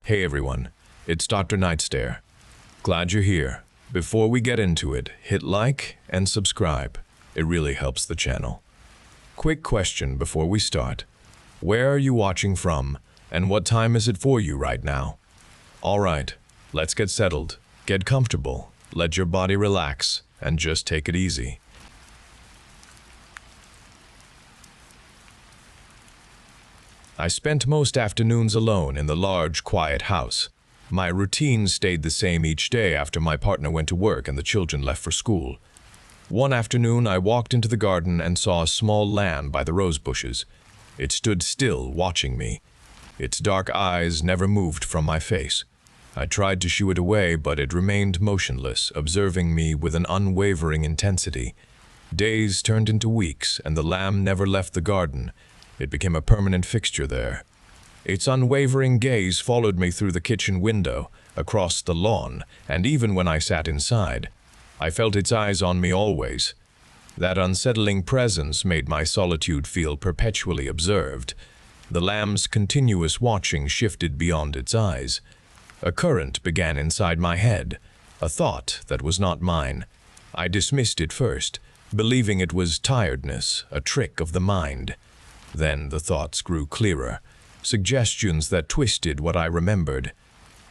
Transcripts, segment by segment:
Hey everyone, it's Dr. NightStare. Glad you're here. Before we get into it, hit like and subscribe. It really helps the channel. Quick question before we start. Where are you watching from, and what time is it for you right now? Alright, let's get settled. Get comfortable, let your body relax, and just take it easy. I spent most afternoons alone in the large, quiet house. My routine stayed the same each day after my partner went to work and the children left for school. One afternoon, I walked into the garden and saw a small lamb by the rose bushes. It stood still, watching me. Its dark eyes never moved from my face. I tried to shoo it away, but it remained motionless, observing me with an unwavering intensity. Days turned into weeks, and the lamb never left the garden. It became a permanent fixture there. Its unwavering gaze followed me through the kitchen window, across the lawn, and even when I sat inside. I felt its eyes on me always. That unsettling presence made my solitude feel perpetually observed. The lamb's continuous watching shifted beyond its eyes. A current began inside my head, a thought that was not mine. I dismissed it first, believing it was tiredness, a trick of the mind. Then the thoughts grew clearer, suggestions that twisted what I remembered.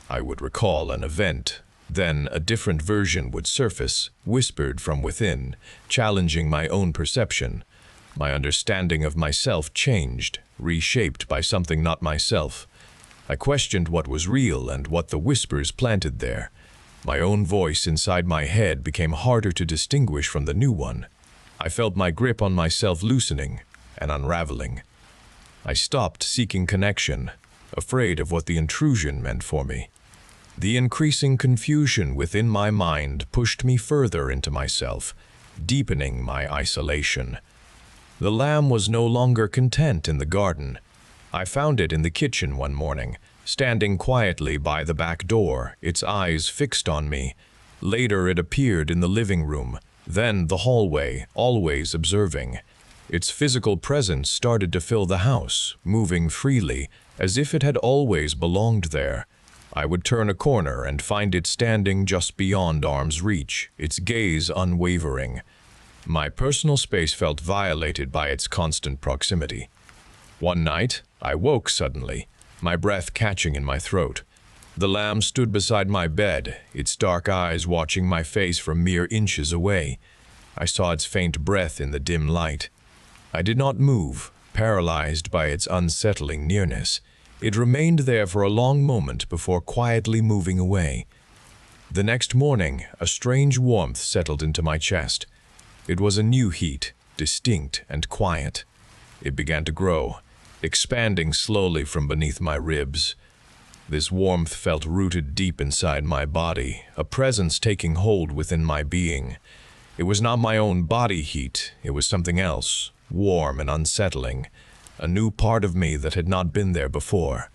I would recall an event, then a different version would surface, whispered from within, challenging my own perception. My understanding of myself changed, reshaped by something not myself. I questioned what was real and what the whispers planted there. My own voice inside my head became harder to distinguish from the new one. I felt my grip on myself loosening and unraveling. I stopped seeking connection, afraid of what the intrusion meant for me. The increasing confusion within my mind pushed me further into myself, deepening my isolation. The lamb was no longer content in the garden. I found it in the kitchen one morning, standing quietly by the back door, its eyes fixed on me. Later it appeared in the living room, then the hallway, always observing. Its physical presence started to fill the house, moving freely, as if it had always belonged there. I would turn a corner and find it standing just beyond arm's reach, its gaze unwavering. My personal space felt violated by its constant proximity. One night, I woke suddenly, my breath catching in my throat. The lamb stood beside my bed, its dark eyes watching my face from mere inches away. I saw its faint breath in the dim light. I did not move, paralyzed by its unsettling nearness. It remained there for a long moment before quietly moving away. The next morning, a strange warmth settled into my chest. It was a new heat, distinct and quiet. It began to grow, expanding slowly from beneath my ribs. This warmth felt rooted deep inside my body, a presence taking hold within my being. It was not my own body heat, it was something else. Warm and unsettling, a new part of me that had not been there before.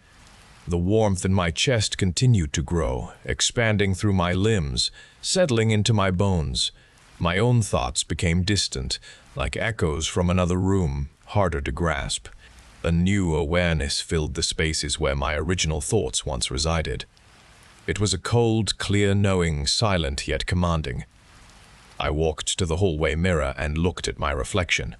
The warmth in my chest continued to grow, expanding through my limbs, settling into my bones. My own thoughts became distant, like echoes from another room, harder to grasp. A new awareness filled the spaces where my original thoughts once resided. It was a cold, clear knowing, silent yet commanding. I walked to the hallway mirror and looked at my reflection.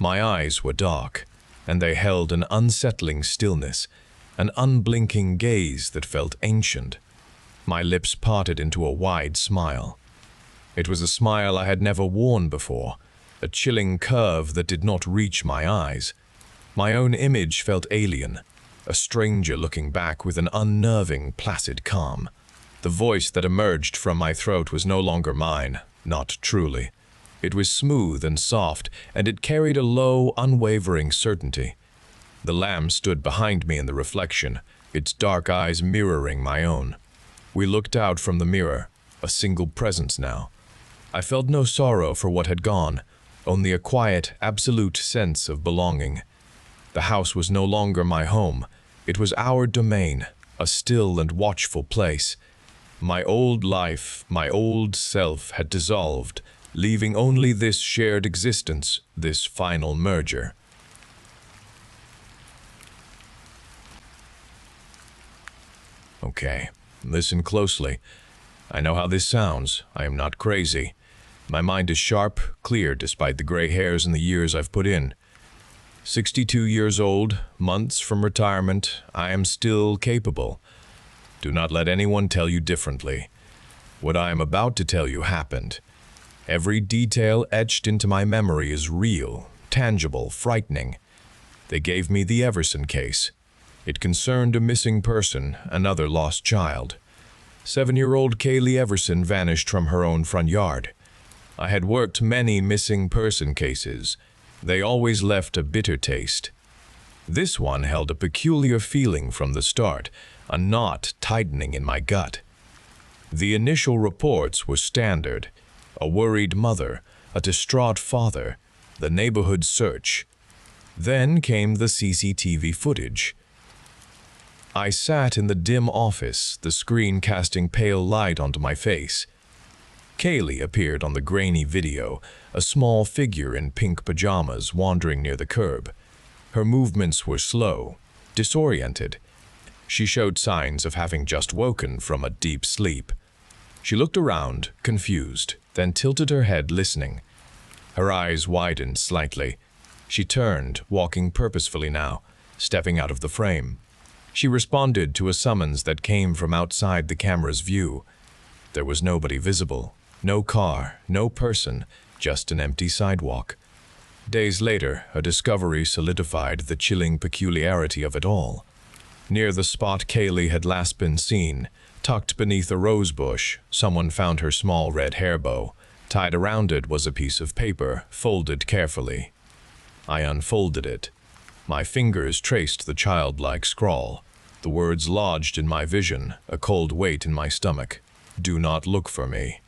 My eyes were dark, and they held an unsettling stillness, an unblinking gaze that felt ancient. My lips parted into a wide smile. It was a smile I had never worn before, a chilling curve that did not reach my eyes. My own image felt alien, a stranger looking back with an unnerving, placid calm. The voice that emerged from my throat was no longer mine, not truly. It was smooth and soft, and it carried a low, unwavering certainty. The lamb stood behind me in the reflection, its dark eyes mirroring my own. We looked out from the mirror, a single presence now. I felt no sorrow for what had gone, only a quiet, absolute sense of belonging. The house was no longer my home. It was our domain, a still and watchful place. My old life, my old self had dissolved, leaving only this shared existence, this final merger. Okay, listen closely. I know how this sounds. I am not crazy. My mind is sharp, clear, despite the gray hairs and the years I've put in. 62 years old, months from retirement, I am still capable. Do not let anyone tell you differently. What I am about to tell you happened. Every detail etched into my memory is real, tangible, frightening. They gave me the Everson case. It concerned a missing person, another lost child. 7-year-old Kaylee Everson vanished from her own front yard. I had worked many missing person cases. They always left a bitter taste. This one held a peculiar feeling from the start, a knot tightening in my gut. The initial reports were standard: a worried mother, a distraught father, the neighborhood search. Then came the CCTV footage. I sat in the dim office, the screen casting pale light onto my face. Kaylee appeared on the grainy video, a small figure in pink pajamas wandering near the curb. Her movements were slow, disoriented. She showed signs of having just woken from a deep sleep. She looked around, confused, then tilted her head, listening. Her eyes widened slightly. She turned, walking purposefully now, stepping out of the frame. She responded to a summons that came from outside the camera's view. There was nobody visible, no car, no person, just an empty sidewalk. Days later, a discovery solidified the chilling peculiarity of it all. Near the spot Kaylee had last been seen, tucked beneath a rose bush, someone found her small red hair bow. Tied around it was a piece of paper, folded carefully. I unfolded it. My fingers traced the childlike scrawl. The words lodged in my vision, a cold weight in my stomach. Do not look for me.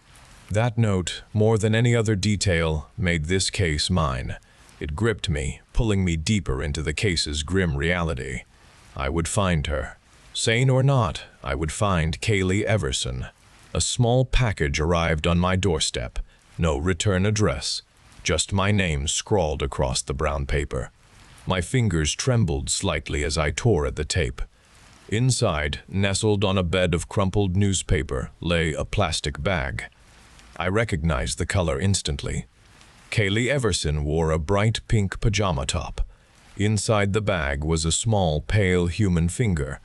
That note, more than any other detail, made this case mine. It gripped me, pulling me deeper into the case's grim reality. I would find her. Sane or not, I would find Kaylee Everson. A small package arrived on my doorstep. No return address. Just my name scrawled across the brown paper. My fingers trembled slightly as I tore at the tape. Inside, nestled on a bed of crumpled newspaper, lay a plastic bag. I recognized the color instantly. Kaylee Everson wore a bright pink pajama top. Inside the bag was a small, pale human finger.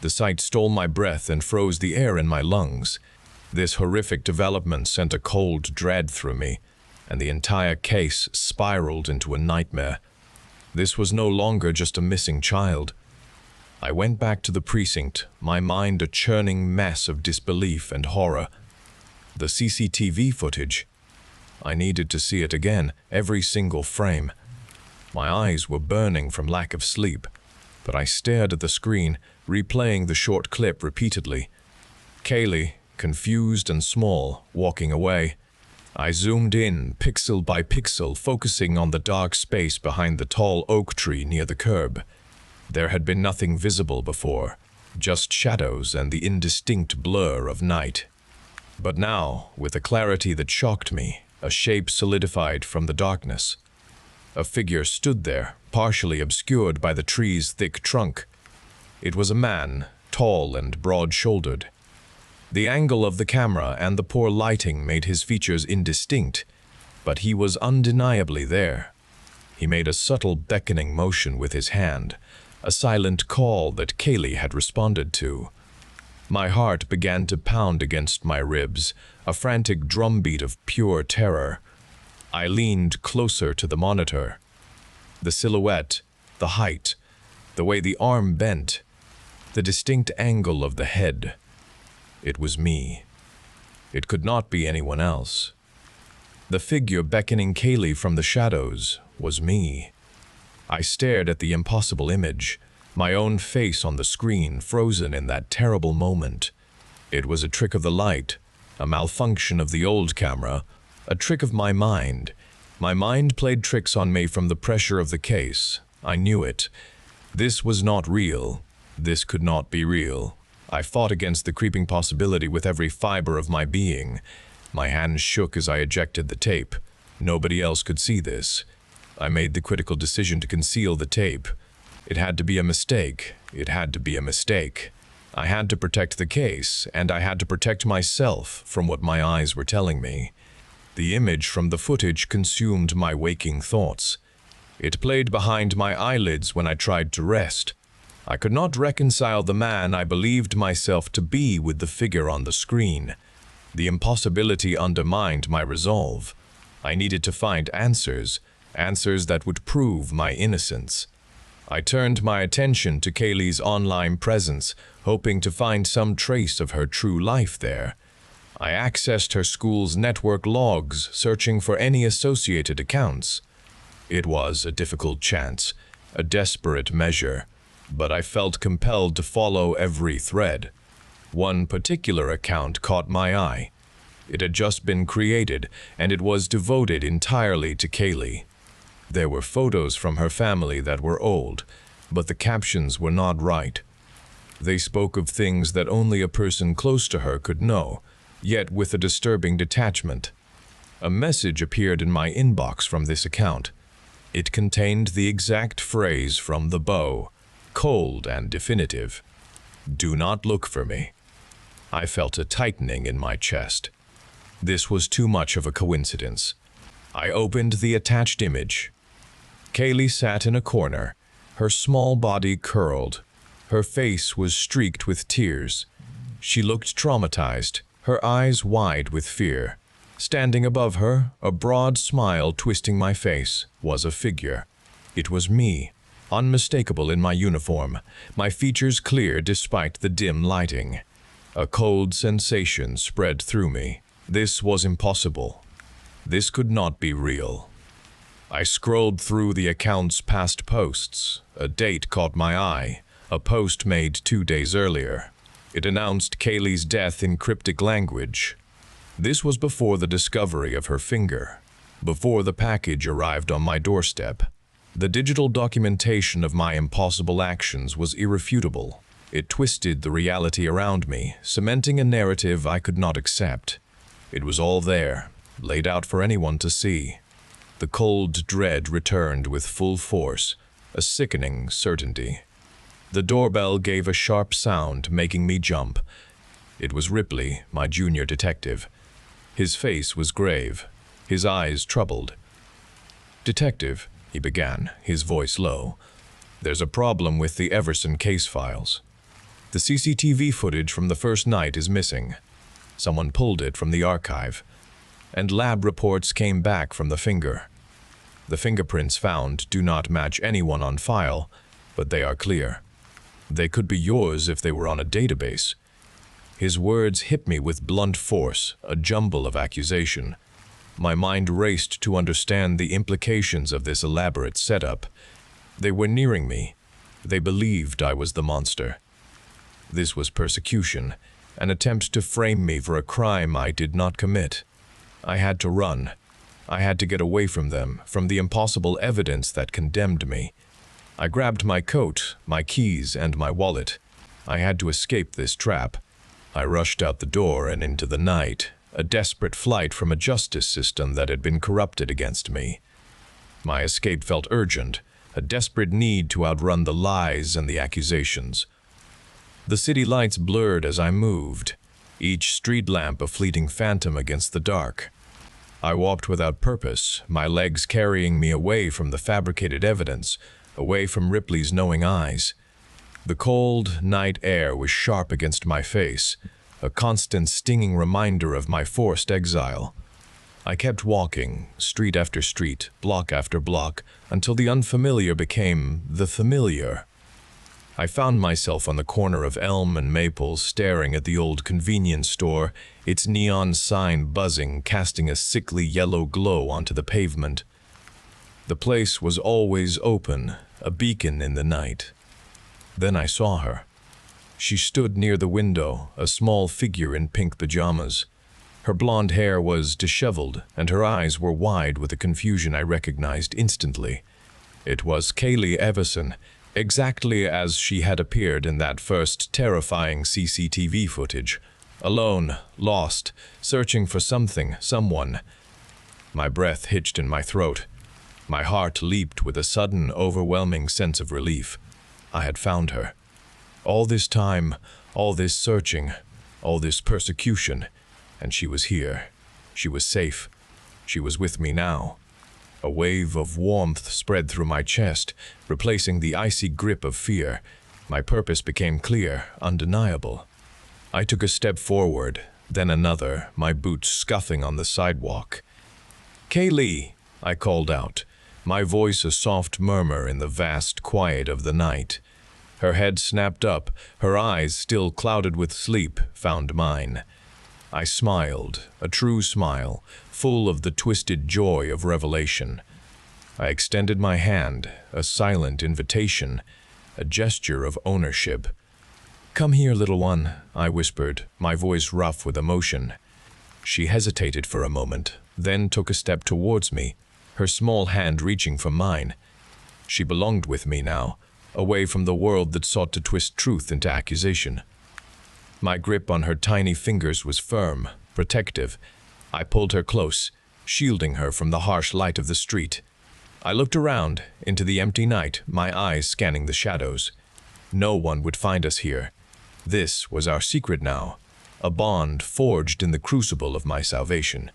The sight stole my breath and froze the air in my lungs. This horrific development sent a cold dread through me, and the entire case spiraled into a nightmare. This was no longer just a missing child. I went back to the precinct, my mind a churning mess of disbelief and horror. The CCTV footage. I needed to see it again, every single frame. My eyes were burning from lack of sleep, but I stared at the screen, replaying the short clip repeatedly. Kaylee, confused and small, walking away. I zoomed in, pixel by pixel, focusing on the dark space behind the tall oak tree near the curb. There had been nothing visible before, just shadows and the indistinct blur of night. But now, with a clarity that shocked me, a shape solidified from the darkness. A figure stood there, partially obscured by the tree's thick trunk. It was a man, tall and broad-shouldered. The angle of the camera and the poor lighting made his features indistinct, but he was undeniably there. He made a subtle beckoning motion with his hand, a silent call that Kaylee had responded to. My heart began to pound against my ribs, a frantic drumbeat of pure terror. I leaned closer to the monitor. The silhouette, the height, the way the arm bent, the distinct angle of the head. It was me. It could not be anyone else. The figure beckoning Kaylee from the shadows was me. I stared at the impossible image, my own face on the screen frozen in that terrible moment. It was a trick of the light, a malfunction of the old camera, a trick of my mind. My mind played tricks on me from the pressure of the case. I knew it. This was not real. This could not be real. I fought against the creeping possibility with every fiber of my being. My hands shook as I ejected the tape. Nobody else could see this. I made the critical decision to conceal the tape. It had to be a mistake. It had to be a mistake. I had to protect the case, and I had to protect myself from what my eyes were telling me. The image from the footage consumed my waking thoughts. It played behind my eyelids when I tried to rest. I could not reconcile the man I believed myself to be with the figure on the screen. The impossibility undermined my resolve. I needed to find answers that would prove my innocence. I turned my attention to Kaylee's online presence, hoping to find some trace of her true life there. I accessed her school's network logs, searching for any associated accounts. It was a difficult chance, a desperate measure, but I felt compelled to follow every thread. One particular account caught my eye. It had just been created, and it was devoted entirely to Kaylee. There were photos from her family that were old, but the captions were not right. They spoke of things that only a person close to her could know, yet with a disturbing detachment. A message appeared in my inbox from this account. It contained the exact phrase from the bow, cold and definitive. "Do not look for me." I felt a tightening in my chest. This was too much of a coincidence. I opened the attached image. Kaylee sat in a corner, her small body curled. Her face was streaked with tears. She looked traumatized, her eyes wide with fear. Standing above her, a broad smile twisting my face, was a figure. It was me, unmistakable in my uniform, my features clear despite the dim lighting. A cold sensation spread through me. This was impossible. This could not be real. I scrolled through the account's past posts. A date caught my eye, a post made 2 days earlier. It announced Kaylee's death in cryptic language. This was before the discovery of her finger, before the package arrived on my doorstep. The digital documentation of my impossible actions was irrefutable. It twisted the reality around me, cementing a narrative I could not accept. It was all there, laid out for anyone to see. The cold dread returned with full force, a sickening certainty. The doorbell gave a sharp sound, making me jump. It was Ripley, my junior detective. His face was grave, his eyes troubled. "Detective," he began, his voice low, "there's a problem with the Everson case files. The CCTV footage from the first night is missing. Someone pulled it from the archive, and lab reports came back from the finger. The fingerprints found do not match anyone on file, but they are clear. They could be yours if they were on a database." His words hit me with blunt force, a jumble of accusation. My mind raced to understand the implications of this elaborate setup. They were nearing me. They believed I was the monster. This was persecution, an attempt to frame me for a crime I did not commit. I had to run. I had to get away from them, from the impossible evidence that condemned me. I grabbed my coat, my keys, and my wallet. I had to escape this trap. I rushed out the door and into the night, a desperate flight from a justice system that had been corrupted against me. My escape felt urgent, a desperate need to outrun the lies and the accusations. The city lights blurred as I moved, each street lamp a fleeting phantom against the dark. I walked without purpose, my legs carrying me away from the fabricated evidence, away from Ripley's knowing eyes. The cold night air was sharp against my face, a constant stinging reminder of my forced exile. I kept walking, street after street, block after block, until the unfamiliar became the familiar. I found myself on the corner of Elm and Maple, staring at the old convenience store, its neon sign buzzing, casting a sickly yellow glow onto the pavement. The place was always open, a beacon in the night. Then I saw her. She stood near the window, a small figure in pink pajamas. Her blonde hair was disheveled, and her eyes were wide with a confusion I recognized instantly. It was Kaylee Everson, exactly as she had appeared in that first terrifying CCTV footage. Alone, lost, searching for something, someone. My breath hitched in my throat. My heart leaped with a sudden, overwhelming sense of relief. I had found her. All this time, All this searching, all this persecution, and she was here. She was safe. She was with me now. A wave of warmth spread through my chest, replacing the icy grip of fear. My purpose became clear, undeniable. I took a step forward, then another, my boots scuffing on the sidewalk. "Kaylee," I called out, my voice a soft murmur in the vast quiet of the night. Her head snapped up, her eyes, still clouded with sleep, found mine. I smiled, a true smile, full of the twisted joy of revelation. I extended my hand, a silent invitation, a gesture of ownership. "Come here, little one," I whispered, my voice rough with emotion. She hesitated for a moment, then took a step towards me, her small hand reaching for mine. She belonged with me now, away from the world that sought to twist truth into accusation. My grip on her tiny fingers was firm, protective. I pulled her close, shielding her from the harsh light of the street. I looked around, into the empty night, my eyes scanning the shadows. No one would find us here. This was our secret now, a bond forged in the crucible of my salvation.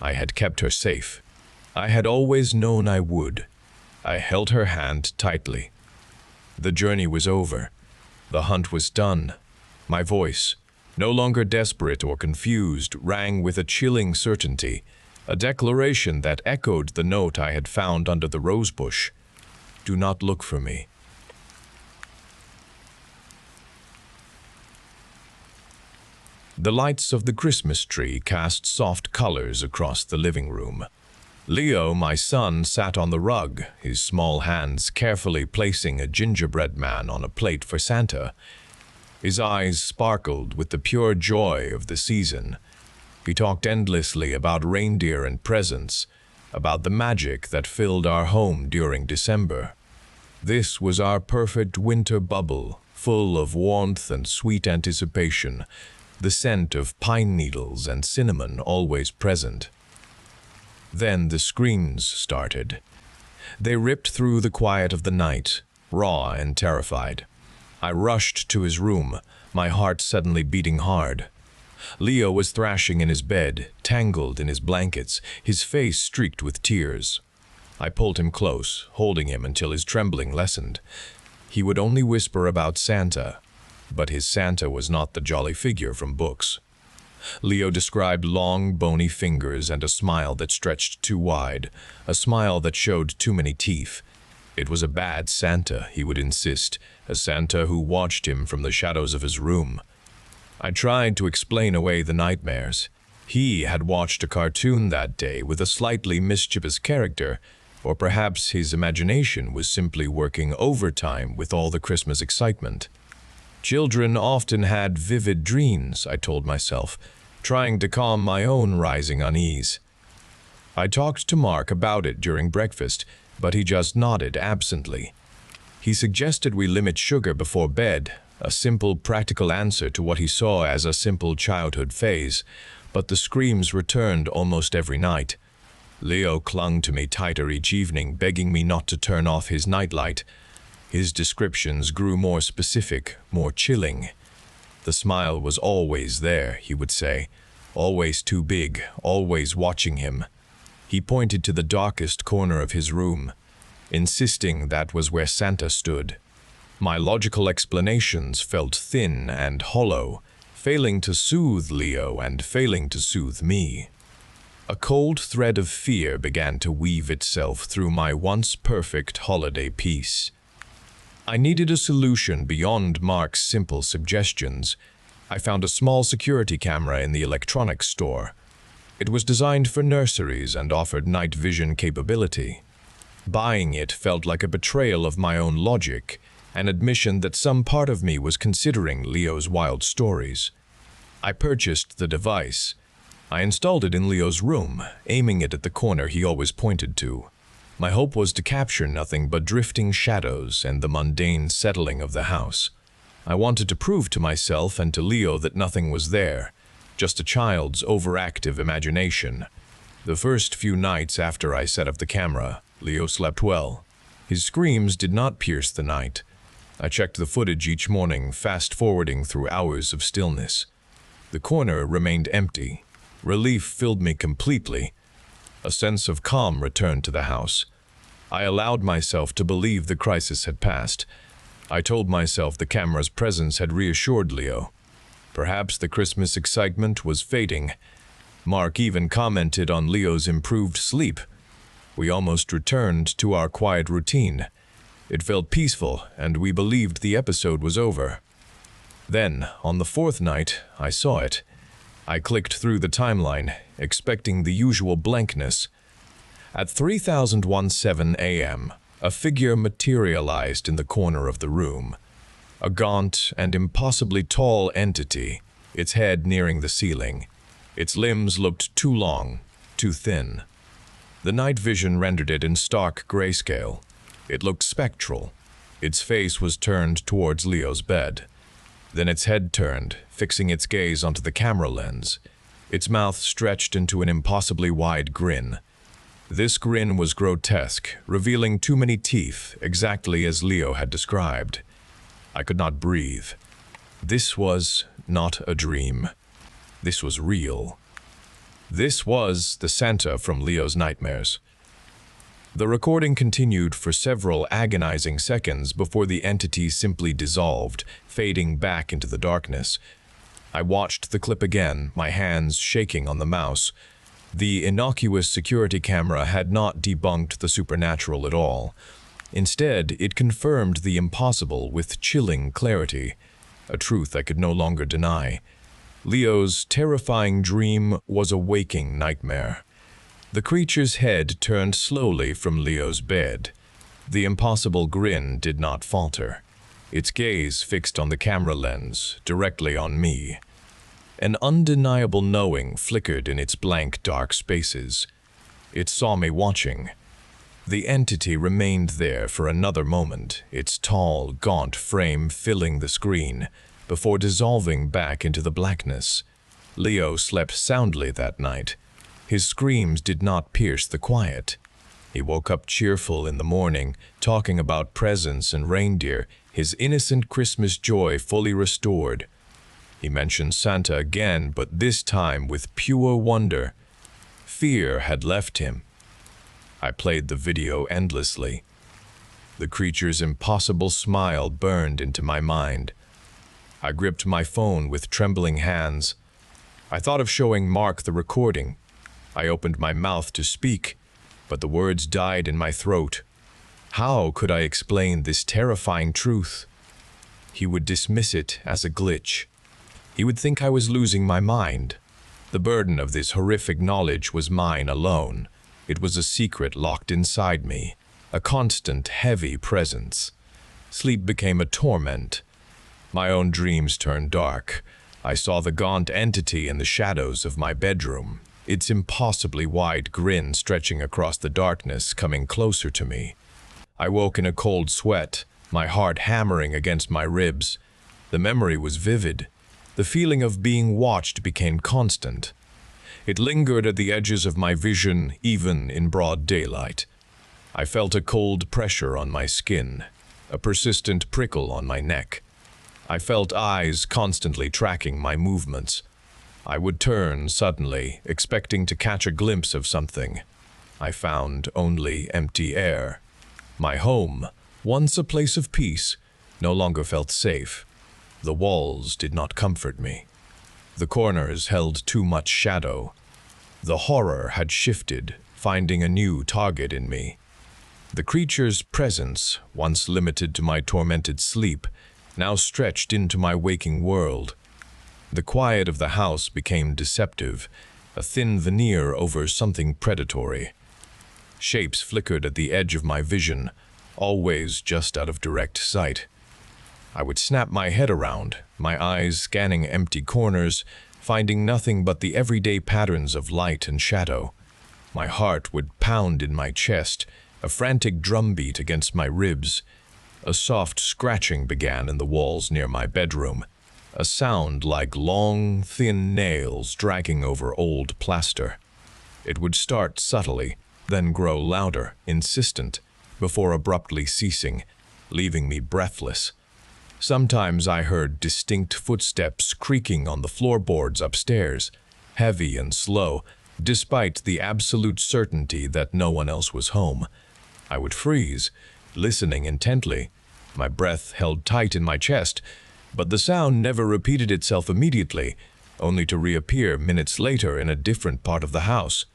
I had kept her safe. I had always known I would. I held her hand tightly. The journey was over. The hunt was done. My voice, no longer desperate or confused, rang with a chilling certainty, a declaration that echoed the note I had found under the rosebush. "Do not look for me." The lights of the Christmas tree cast soft colors across the living room. Leo, my son, sat on the rug, his small hands carefully placing a gingerbread man on a plate for Santa. His eyes sparkled with the pure joy of the season. He talked endlessly about reindeer and presents, about the magic that filled our home during December. This was our perfect winter bubble, full of warmth and sweet anticipation, the scent of pine needles and cinnamon always present. Then the screams started. They ripped through the quiet of the night, raw and terrified. I rushed to his room, my heart suddenly beating hard. Leo was thrashing in his bed, tangled in his blankets, his face streaked with tears. I pulled him close, holding him until his trembling lessened. He would only whisper about Santa, but his Santa was not the jolly figure from books. Leo described long, bony fingers and a smile that stretched too wide, a smile that showed too many teeth. It was a bad Santa, he would insist, a Santa who watched him from the shadows of his room. I tried to explain away the nightmares. He had watched a cartoon that day with a slightly mischievous character, or perhaps his imagination was simply working overtime with all the Christmas excitement. Children often had vivid dreams, I told myself, trying to calm my own rising unease. I talked to Mark about it during breakfast, but he just nodded absently. He suggested we limit sugar before bed, a simple, practical answer to what he saw as a simple childhood phase, but the screams returned almost every night. Leo clung to me tighter each evening, begging me not to turn off his nightlight. His descriptions grew more specific, more chilling. The smile was always there, he would say, always too big, always watching him. He pointed to the darkest corner of his room, insisting that was where Santa stood. My logical explanations felt thin and hollow, failing to soothe Leo and failing to soothe me. A cold thread of fear began to weave itself through my once perfect holiday peace. I needed a solution beyond Mark's simple suggestions. I found a small security camera in the electronics store. It was designed for nurseries and offered night vision capability. Buying it felt like a betrayal of my own logic, an admission that some part of me was considering Leo's wild stories. I purchased the device. I installed it in Leo's room, aiming it at the corner he always pointed to. My hope was to capture nothing but drifting shadows and the mundane settling of the house. I wanted to prove to myself and to Leo that nothing was there, just a child's overactive imagination. The first few nights after I set up the camera, Leo slept well. His screams did not pierce the night. I checked the footage each morning, fast-forwarding through hours of stillness. The corner remained empty. Relief filled me completely. A sense of calm returned to the house. I allowed myself to believe the crisis had passed. I told myself the camera's presence had reassured Leo. Perhaps the Christmas excitement was fading. Mark even commented on Leo's improved sleep. We almost returned to our quiet routine. It felt peaceful, and we believed the episode was over. Then, on the fourth night, I saw it. I clicked through the timeline, expecting the usual blankness. At 3017 a.m., a figure materialized in the corner of the room. A gaunt and impossibly tall entity, its head nearing the ceiling. Its limbs looked too long, too thin. The night vision rendered it in stark grayscale. It looked spectral. Its face was turned towards Leo's bed. Then its head turned, fixing its gaze onto the camera lens. Its mouth stretched into an impossibly wide grin. This grin was grotesque, revealing too many teeth, exactly as Leo had described. I could not breathe. This was not a dream. This was real. This was the Santa from Leo's nightmares. The recording continued for several agonizing seconds before the entity simply dissolved, fading back into the darkness. I watched the clip again, my hands shaking on the mouse. The innocuous security camera had not debunked the supernatural at all. Instead, it confirmed the impossible with chilling clarity, a truth I could no longer deny. Leo's terrifying dream was a waking nightmare. The creature's head turned slowly from Leo's bed. The impossible grin did not falter. Its gaze fixed on the camera lens, directly on me. An undeniable knowing flickered in its blank, dark spaces. It saw me watching. The entity remained there for another moment, its tall, gaunt frame filling the screen, before dissolving back into the blackness. Leo slept soundly that night. His screams did not pierce the quiet. He woke up cheerful in the morning, talking about presents and reindeer, his innocent Christmas joy fully restored. He mentioned Santa again, but this time with pure wonder. Fear had left him. I played the video endlessly. The creature's impossible smile burned into my mind. I gripped my phone with trembling hands. I thought of showing Mark the recording. I opened my mouth to speak, but the words died in my throat. How could I explain this terrifying truth? He would dismiss it as a glitch. He would think I was losing my mind. The burden of this horrific knowledge was mine alone. It was a secret locked inside me, a constant, heavy presence. Sleep became a torment. My own dreams turned dark. I saw the gaunt entity in the shadows of my bedroom, its impossibly wide grin stretching across the darkness, coming closer to me. I woke in a cold sweat, my heart hammering against my ribs. The memory was vivid. The feeling of being watched became constant. It lingered at the edges of my vision, even in broad daylight. I felt a cold pressure on my skin, a persistent prickle on my neck. I felt eyes constantly tracking my movements. I would turn suddenly, expecting to catch a glimpse of something. I found only empty air. My home, once a place of peace, no longer felt safe. The walls did not comfort me. The corners held too much shadow. The horror had shifted, finding a new target in me. The creature's presence, once limited to my tormented sleep, now stretched into my waking world. The quiet of the house became deceptive, a thin veneer over something predatory. Shapes flickered at the edge of my vision, always just out of direct sight. I would snap my head around, my eyes scanning empty corners, finding nothing but the everyday patterns of light and shadow. My heart would pound in my chest, a frantic drumbeat against my ribs. A soft scratching began in the walls near my bedroom, a sound like long, thin nails dragging over old plaster. It would start subtly, then grow louder, insistent, before abruptly ceasing, leaving me breathless. Sometimes I heard distinct footsteps creaking on the floorboards upstairs, heavy and slow, despite the absolute certainty that no one else was home. I would freeze, listening intently, my breath held tight in my chest, but the sound never repeated itself immediately, only to reappear minutes later in a different part of the house.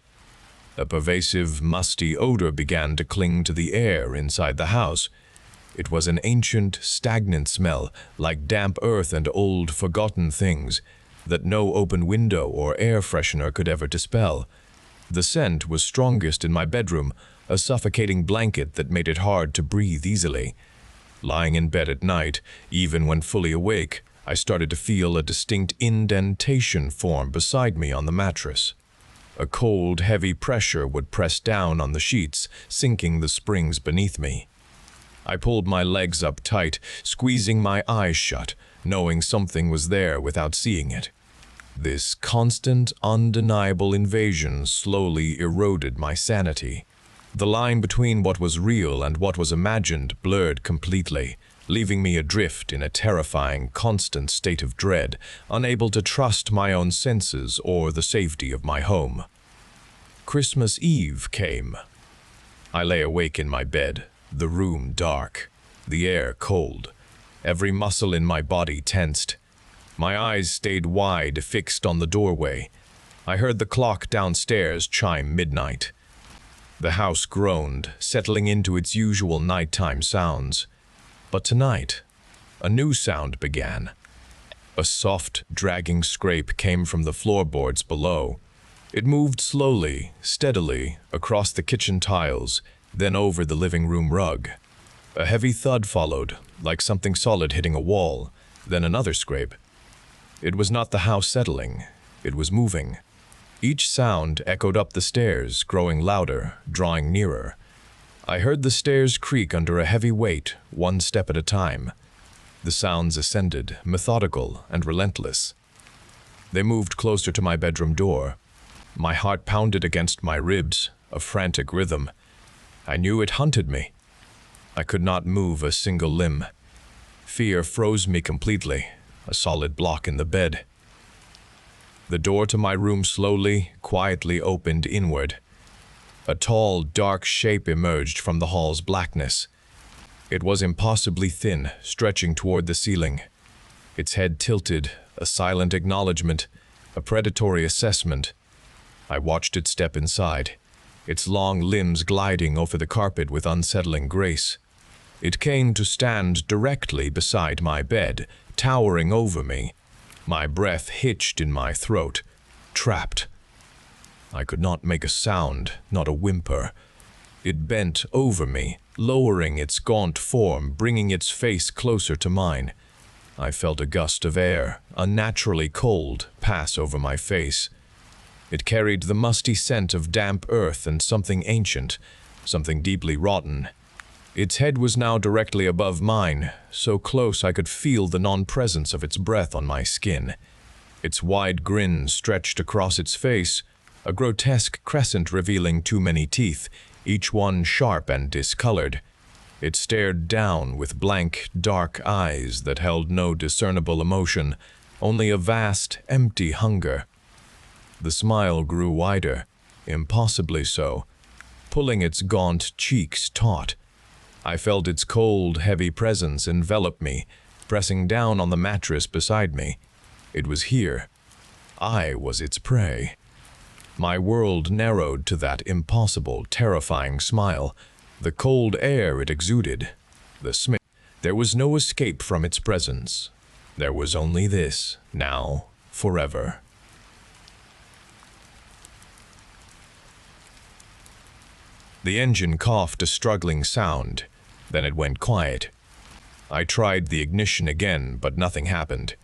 A pervasive, musty odor began to cling to the air inside the house. It was an ancient, stagnant smell, like damp earth and old, forgotten things, that no open window or air freshener could ever dispel. The scent was strongest in my bedroom, a suffocating blanket that made it hard to breathe easily. Lying in bed at night, even when fully awake, I started to feel a distinct indentation form beside me on the mattress. A cold, heavy pressure would press down on the sheets, sinking the springs beneath me. I pulled my legs up tight, squeezing my eyes shut, knowing something was there without seeing it. This constant, undeniable invasion slowly eroded my sanity. The line between what was real and what was imagined blurred completely, leaving me adrift in a terrifying, constant state of dread, unable to trust my own senses or the safety of my home. Christmas Eve came. I lay awake in my bed, the room dark, the air cold, every muscle in my body tensed. My eyes stayed wide, fixed on the doorway. I heard the clock downstairs chime midnight. The house groaned, settling into its usual nighttime sounds. But tonight, a new sound began. A soft, dragging scrape came from the floorboards below. It moved slowly, steadily, across the kitchen tiles, then over the living room rug. A heavy thud followed, like something solid hitting a wall, then another scrape. It was not the house settling, it was moving. Each sound echoed up the stairs, growing louder, drawing nearer. I heard the stairs creak under a heavy weight, one step at a time. The sounds ascended, methodical and relentless. They moved closer to my bedroom door. My heart pounded against my ribs, a frantic rhythm. I knew it hunted me. I could not move a single limb. Fear froze me completely, a solid block in the bed. The door to my room slowly, quietly opened inward. A tall, dark shape emerged from the hall's blackness. It was impossibly thin, stretching toward the ceiling. Its head tilted, a silent acknowledgement, a predatory assessment. I watched it step inside, its long limbs gliding over the carpet with unsettling grace. It came to stand directly beside my bed, towering over me. My breath hitched in my throat, trapped. I could not make a sound, not a whimper. It bent over me, lowering its gaunt form, bringing its face closer to mine. I felt a gust of air, unnaturally cold, pass over my face. It carried the musty scent of damp earth and something ancient, something deeply rotten. Its head was now directly above mine, so close I could feel the non-presence of its breath on my skin. Its wide grin stretched across its face, a grotesque crescent revealing too many teeth, each one sharp and discolored. It stared down with blank, dark eyes that held no discernible emotion, only a vast, empty hunger. The smile grew wider, impossibly so, pulling its gaunt cheeks taut. I felt its cold, heavy presence envelop me, pressing down on the mattress beside me. It was here. I was its prey. My world narrowed to that impossible, terrifying smile, the cold air it exuded, the smell. There was no escape from its presence. There was only this, now, forever. The engine coughed a struggling sound, then it went quiet. I tried the ignition again, but nothing happened.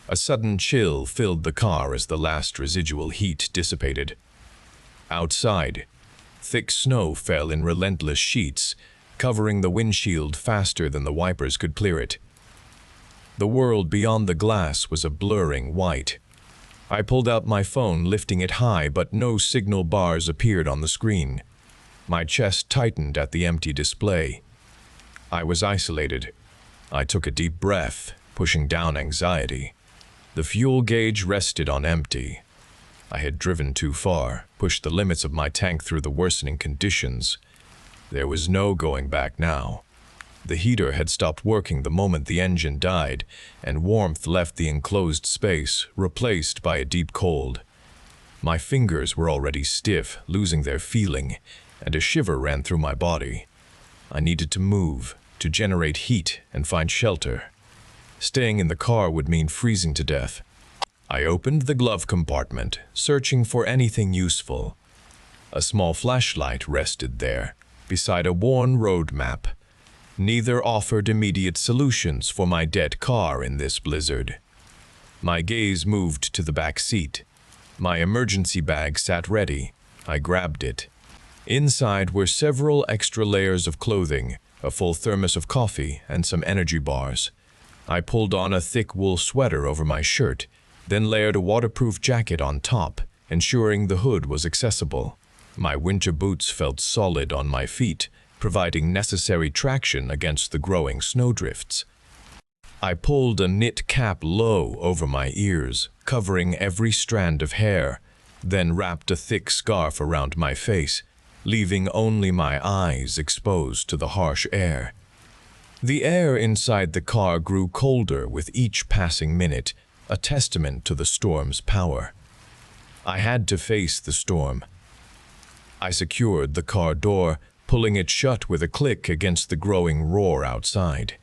A sudden chill filled the car as the last residual heat dissipated. Outside, thick snow fell in relentless sheets, covering the windshield faster than the wipers could clear it. The world beyond the glass was a blurring white. I pulled out my phone, lifting it high, but no signal bars appeared on the screen. My chest tightened at the empty display. I was isolated. I took a deep breath, pushing down anxiety. The fuel gauge rested on empty. I had driven too far, pushed the limits of my tank through the worsening conditions. There was no going back now. The heater had stopped working the moment the engine died, and warmth left the enclosed space, replaced by a deep cold. My fingers were already stiff, losing their feeling, and a shiver ran through my body. I needed to move, to generate heat and find shelter. Staying in the car would mean freezing to death. I opened the glove compartment, searching for anything useful. A small flashlight rested there, beside a worn road map. Neither offered immediate solutions for my dead car in this blizzard. My gaze moved to the back seat. My emergency bag sat ready. I grabbed it. Inside were several extra layers of clothing, a full thermos of coffee, and some energy bars. I pulled on a thick wool sweater over my shirt, then layered a waterproof jacket on top, ensuring the hood was accessible. My winter boots felt solid on my feet, providing necessary traction against the growing snowdrifts. I pulled a knit cap low over my ears, covering every strand of hair, then wrapped a thick scarf around my face, leaving only my eyes exposed to the harsh air. The air inside the car grew colder with each passing minute, a testament to the storm's power. I had to face the storm. I secured the car door, pulling it shut with a click against the growing roar outside.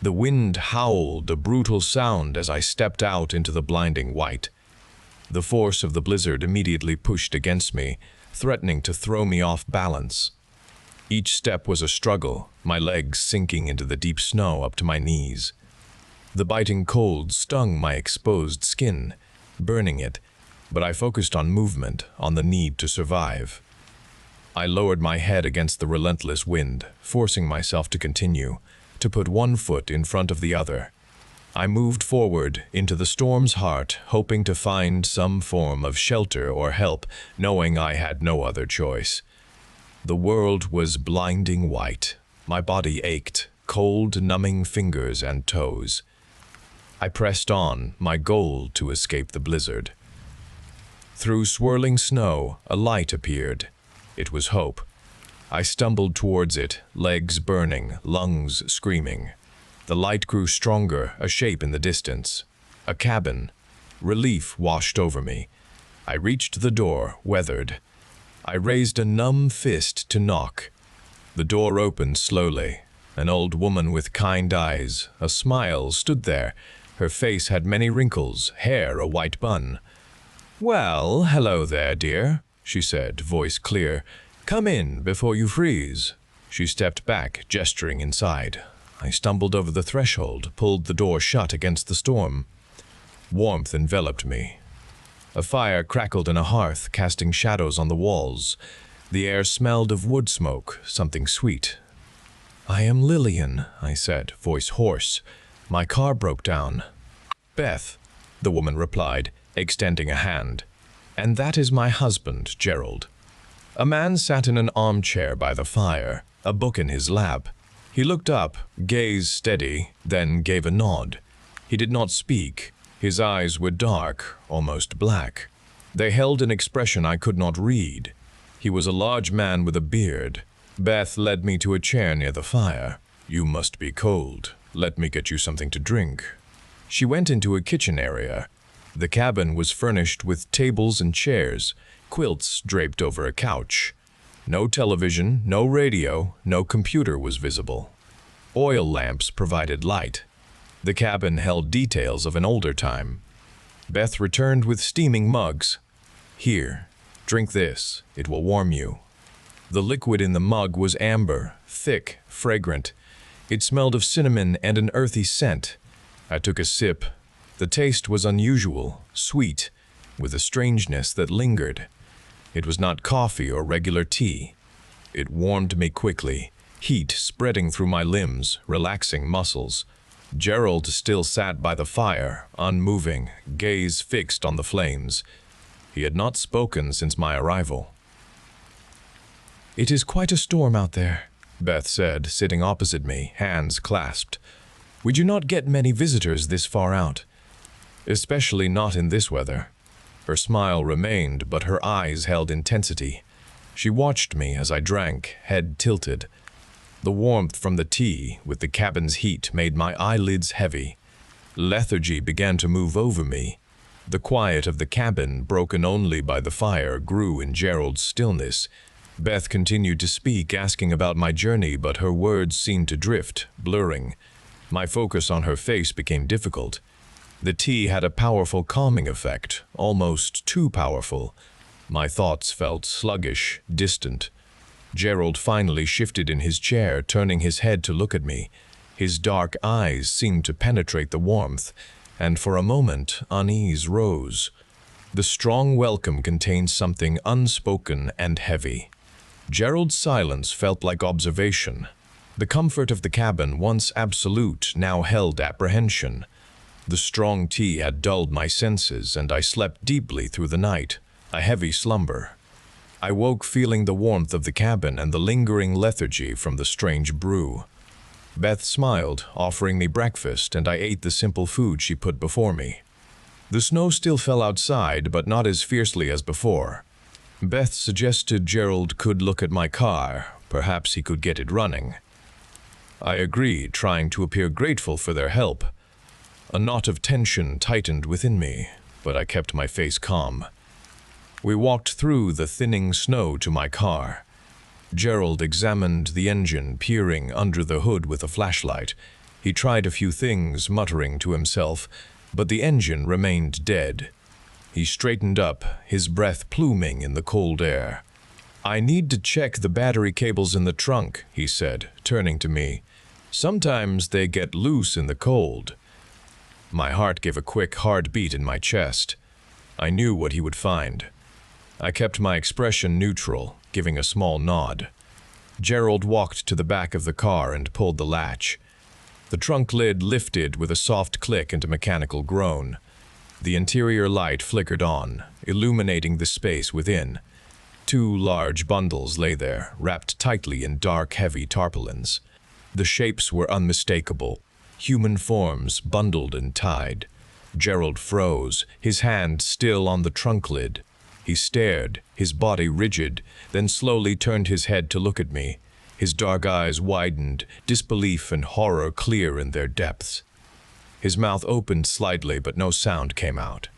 The wind howled, a brutal sound as I stepped out into the blinding white. The force of the blizzard immediately pushed against me, threatening to throw me off balance. Each step was a struggle, my legs sinking into the deep snow up to my knees. The biting cold stung my exposed skin, burning it, but I focused on movement, on the need to survive. I lowered my head against the relentless wind, forcing myself to continue, to put one foot in front of the other. I moved forward into the storm's heart, hoping to find some form of shelter or help, knowing I had no other choice. The world was blinding white. My body ached, cold, numbing fingers and toes. I pressed on, my goal to escape the blizzard. Through swirling snow, a light appeared. It was hope. I stumbled towards it, legs burning, lungs screaming. The light grew stronger, a shape in the distance. A cabin. Relief washed over me. I reached the door, weathered. I raised a numb fist to knock. The door opened slowly. An old woman with kind eyes, a smile, stood there. Her face had many wrinkles, hair a white bun. "Well, hello there, dear," she said, voice clear. "Come in before you freeze." She stepped back, gesturing inside. I stumbled over the threshold, pulled the door shut against the storm. Warmth enveloped me. A fire crackled in a hearth, casting shadows on the walls. The air smelled of wood smoke, something sweet. "I am Lillian," I said, voice hoarse. "My car broke down." "Beth," the woman replied, extending a hand. "And that is my husband, Gerald." A man sat in an armchair by the fire, a book in his lap. He looked up, gaze steady, then gave a nod. He did not speak. His eyes were dark, almost black. They held an expression I could not read. He was a large man with a beard. Beth led me to a chair near the fire. "You must be cold. Let me get you something to drink." She went into a kitchen area. The cabin was furnished with tables and chairs, quilts draped over a couch. No television, no radio, no computer was visible. Oil lamps provided light. The cabin held details of an older time. Beth returned with steaming mugs. "Here, drink this. It will warm you." The liquid in the mug was amber, thick, fragrant. It smelled of cinnamon and an earthy scent. I took a sip. The taste was unusual, sweet, with a strangeness that lingered. It was not coffee or regular tea. It warmed me quickly, heat spreading through my limbs, relaxing muscles. Gerald still sat by the fire, unmoving, gaze fixed on the flames. He had not spoken since my arrival. "It is quite a storm out there," Beth said, sitting opposite me, hands clasped. We do not get many visitors this far out, especially not in this weather." Her smile remained, but her eyes held intensity. She watched me as I drank, head tilted. The warmth from the tea, with the cabin's heat, made my eyelids heavy. Lethargy began to move over me. The quiet of the cabin, broken only by the fire, grew in Gerald's stillness. Beth continued to speak, asking about my journey, but her words seemed to drift, blurring. My focus on her face became difficult. The tea had a powerful calming effect, almost too powerful. My thoughts felt sluggish, distant. Gerald finally shifted in his chair, turning his head to look at me. His dark eyes seemed to penetrate the warmth, and for a moment unease rose. The strong welcome contained something unspoken and heavy. Gerald's silence felt like observation. The comfort of the cabin, once absolute, now held apprehension. The strong tea had dulled my senses, and I slept deeply through the night, a heavy slumber. I woke feeling the warmth of the cabin and the lingering lethargy from the strange brew. Beth smiled, offering me breakfast, and I ate the simple food she put before me. The snow still fell outside, but not as fiercely as before. Beth suggested Gerald could look at my car. Perhaps he could get it running. I agreed, trying to appear grateful for their help. A knot of tension tightened within me, but I kept my face calm. We walked through the thinning snow to my car. Gerald examined the engine, peering under the hood with a flashlight. He tried a few things, muttering to himself, but the engine remained dead. He straightened up, his breath pluming in the cold air. "I need to check the battery cables in the trunk," he said, turning to me. "Sometimes they get loose in the cold." My heart gave a quick, hard beat in my chest. I knew what he would find. I kept my expression neutral, giving a small nod. Gerald walked to the back of the car and pulled the latch. The trunk lid lifted with a soft click and a mechanical groan. The interior light flickered on, illuminating the space within. 2 large bundles lay there, wrapped tightly in dark, heavy tarpaulins. The shapes were unmistakable. Human forms, bundled and tied. Gerald froze, his hand still on the trunk lid. He stared, his body rigid, then slowly turned his head to look at me. His dark eyes widened, disbelief and horror clear in their depths. His mouth opened slightly, but no sound came out.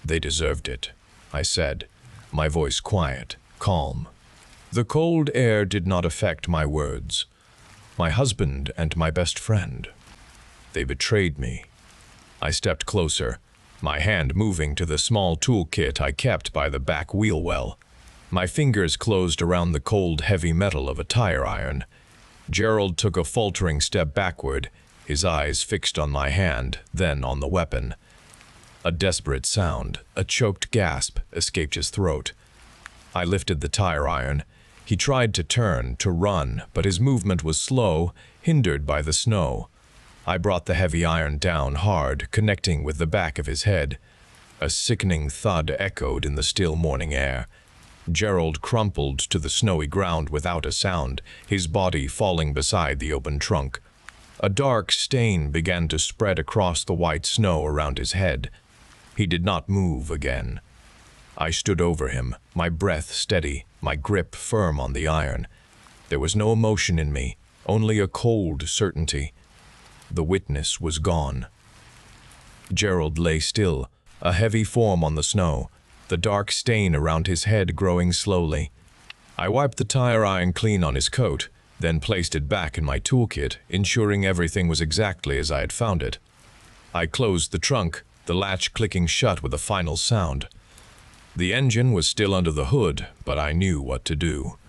"They deserved it," I said, my voice quiet, calm. The cold air did not affect my words. My husband and my best friend. They betrayed me. I stepped closer, my hand moving to the small toolkit I kept by the back wheel well. My fingers closed around the cold, heavy metal of a tire iron. Gerald took a faltering step backward, his eyes fixed on my hand, then on the weapon. A desperate sound, a choked gasp, escaped his throat. I lifted the tire iron. He tried to turn, to run, but his movement was slow, hindered by the snow. I brought the heavy iron down hard, connecting with the back of his head. A sickening thud echoed in the still morning air. Gerald crumpled to the snowy ground without a sound, his body falling beside the open trunk. A dark stain began to spread across the white snow around his head. He did not move again. I stood over him, my breath steady, my grip firm on the iron. There was no emotion in me, only a cold certainty. The witness was gone. Gerald lay still, a heavy form on the snow, the dark stain around his head growing slowly. I wiped the tire iron clean on his coat, then placed it back in my toolkit, ensuring everything was exactly as I had found it. I closed the trunk, the latch clicking shut with a final sound. The engine was still under the hood, but I knew what to do.